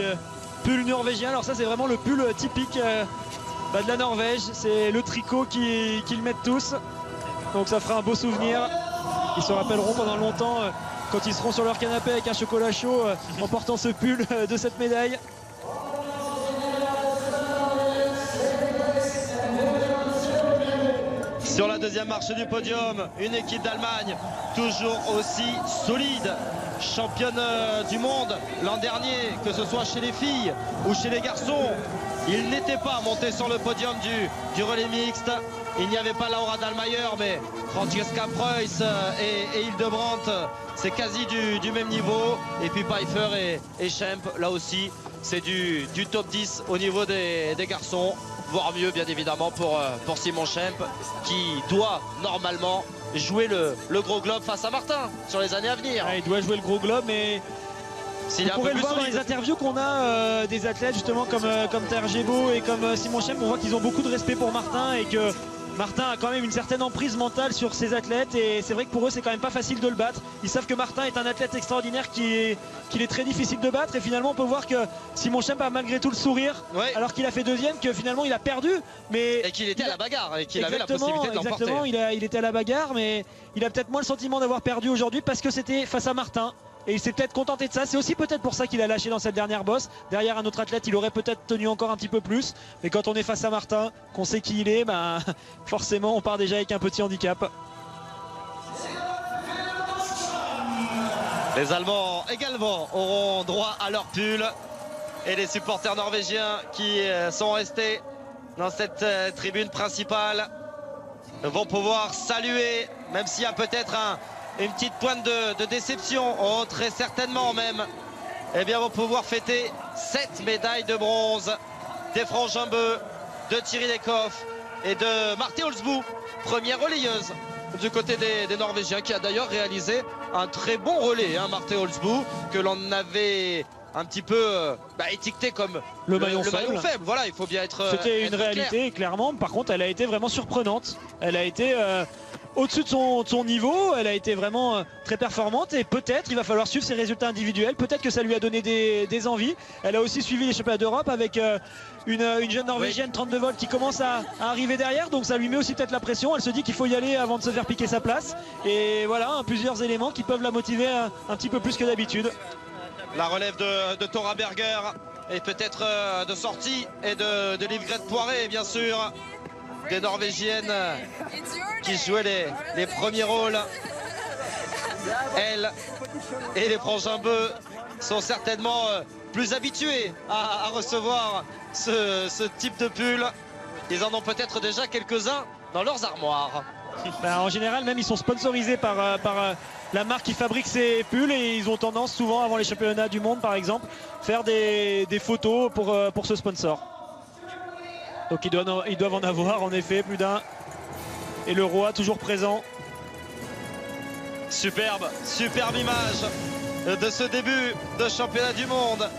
A: pull norvégien. Alors ça c'est vraiment le pull typique de la Norvège. C'est le tricot qu'ils mettent tous. Donc ça fera un beau souvenir. Ils se rappelleront pendant longtemps quand ils seront sur leur canapé avec un chocolat chaud en portant ce pull de cette médaille.
B: Sur la deuxième marche du podium, une équipe d'Allemagne toujours aussi solide, championne du monde l'an dernier, que ce soit chez les filles ou chez les garçons. Ils n'étaient pas montés sur le podium du relais mixte. Il n'y avait pas Laura Dahlmeier, mais Francesca Preuss et Hildebrandt, c'est quasi du même niveau. Et puis Pfeiffer et Schemp, là aussi, c'est du top 10 au niveau des garçons. Voire mieux, bien évidemment, pour Simon Schemp, qui doit normalement jouer le gros globe face à Martin sur les années à venir.
A: Ouais, il doit jouer le gros globe, mais on pourrait le voir dans les interviews qu'on a des athlètes justement comme Tergebo et comme Simon Schemp. On voit qu'ils ont beaucoup de respect pour Martin et que Martin a quand même une certaine emprise mentale sur ses athlètes, et c'est vrai que pour eux c'est quand même pas facile de le battre. Ils savent que Martin est un athlète extraordinaire qu'il est très difficile de battre, et finalement on peut voir que Simon Schemp a malgré tout le sourire, ouais, alors qu'il a fait deuxième, que finalement il a perdu, mais
B: et qu'il était à la bagarre et qu'il avait la possibilité de l'emporter.
A: Exactement, il était à la bagarre, mais il a peut-être moins le sentiment d'avoir perdu aujourd'hui parce que c'était face à Martin. Et il s'est peut-être contenté de ça. C'est aussi peut-être pour ça qu'il a lâché dans cette dernière bosse. Derrière un autre athlète, il aurait peut-être tenu encore un petit peu plus. Mais quand on est face à Martin, qu'on sait qui il est, bah, forcément on part déjà avec un petit handicap.
B: Les Allemands également auront droit à leur pull. Et les supporters norvégiens qui sont restés dans cette tribune principale vont pouvoir saluer, même s'il y a peut-être une petite pointe de déception, oh, très certainement même, eh bien vont pouvoir fêter 7 médailles de bronze des frangins Bø, de Thierry Lekhoff et de Marte Olsbu, première relayeuse du côté des Norvégiens, qui a d'ailleurs réalisé un très bon relais, hein, Marte Olsbu, que l'on avait un petit peu étiqueté comme
A: le maillon faible.
B: Voilà, il faut bien être.
A: C'était une réalité, clairement. Par contre, elle a été vraiment surprenante. Elle a été au-dessus de son niveau. Elle a été vraiment très performante, et peut-être il va falloir suivre ses résultats individuels. Peut-être que ça lui a donné des envies. Elle a aussi suivi les championnats d'Europe avec une jeune Norvégienne, 32 volts, qui commence à arriver derrière. Donc ça lui met aussi peut-être la pression. Elle se dit qu'il faut y aller avant de se faire piquer sa place. Et voilà, plusieurs éléments qui peuvent la motiver un petit peu plus que d'habitude.
B: La relève de Thora Berger, et peut-être de sortie, et de Livgret Poiré, bien sûr, des Norvégiennes qui jouaient les premiers rôles. Elles et les frangins Bø sont certainement plus habitués à recevoir ce type de pull. Ils en ont peut-être déjà quelques-uns dans leurs armoires.
A: En général, même ils sont sponsorisés par la marque qui fabrique ces pulls, et ils ont tendance souvent, avant les championnats du monde par exemple, faire des photos pour ce sponsor. Donc ils doivent en avoir en effet plus d'un. Et le roi toujours présent.
B: Superbe image de ce début de championnat du monde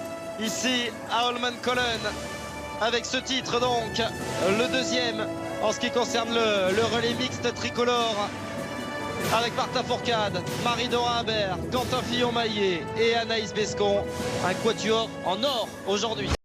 B: ici à Holmenkollen, avec ce titre donc, le deuxième en ce qui concerne le relais mixte tricolore, avec Marta Fourcade, Marie-Dora Habert, Quentin Fillon-Maillet et Anaïs Bescon. Un quatuor en or aujourd'hui.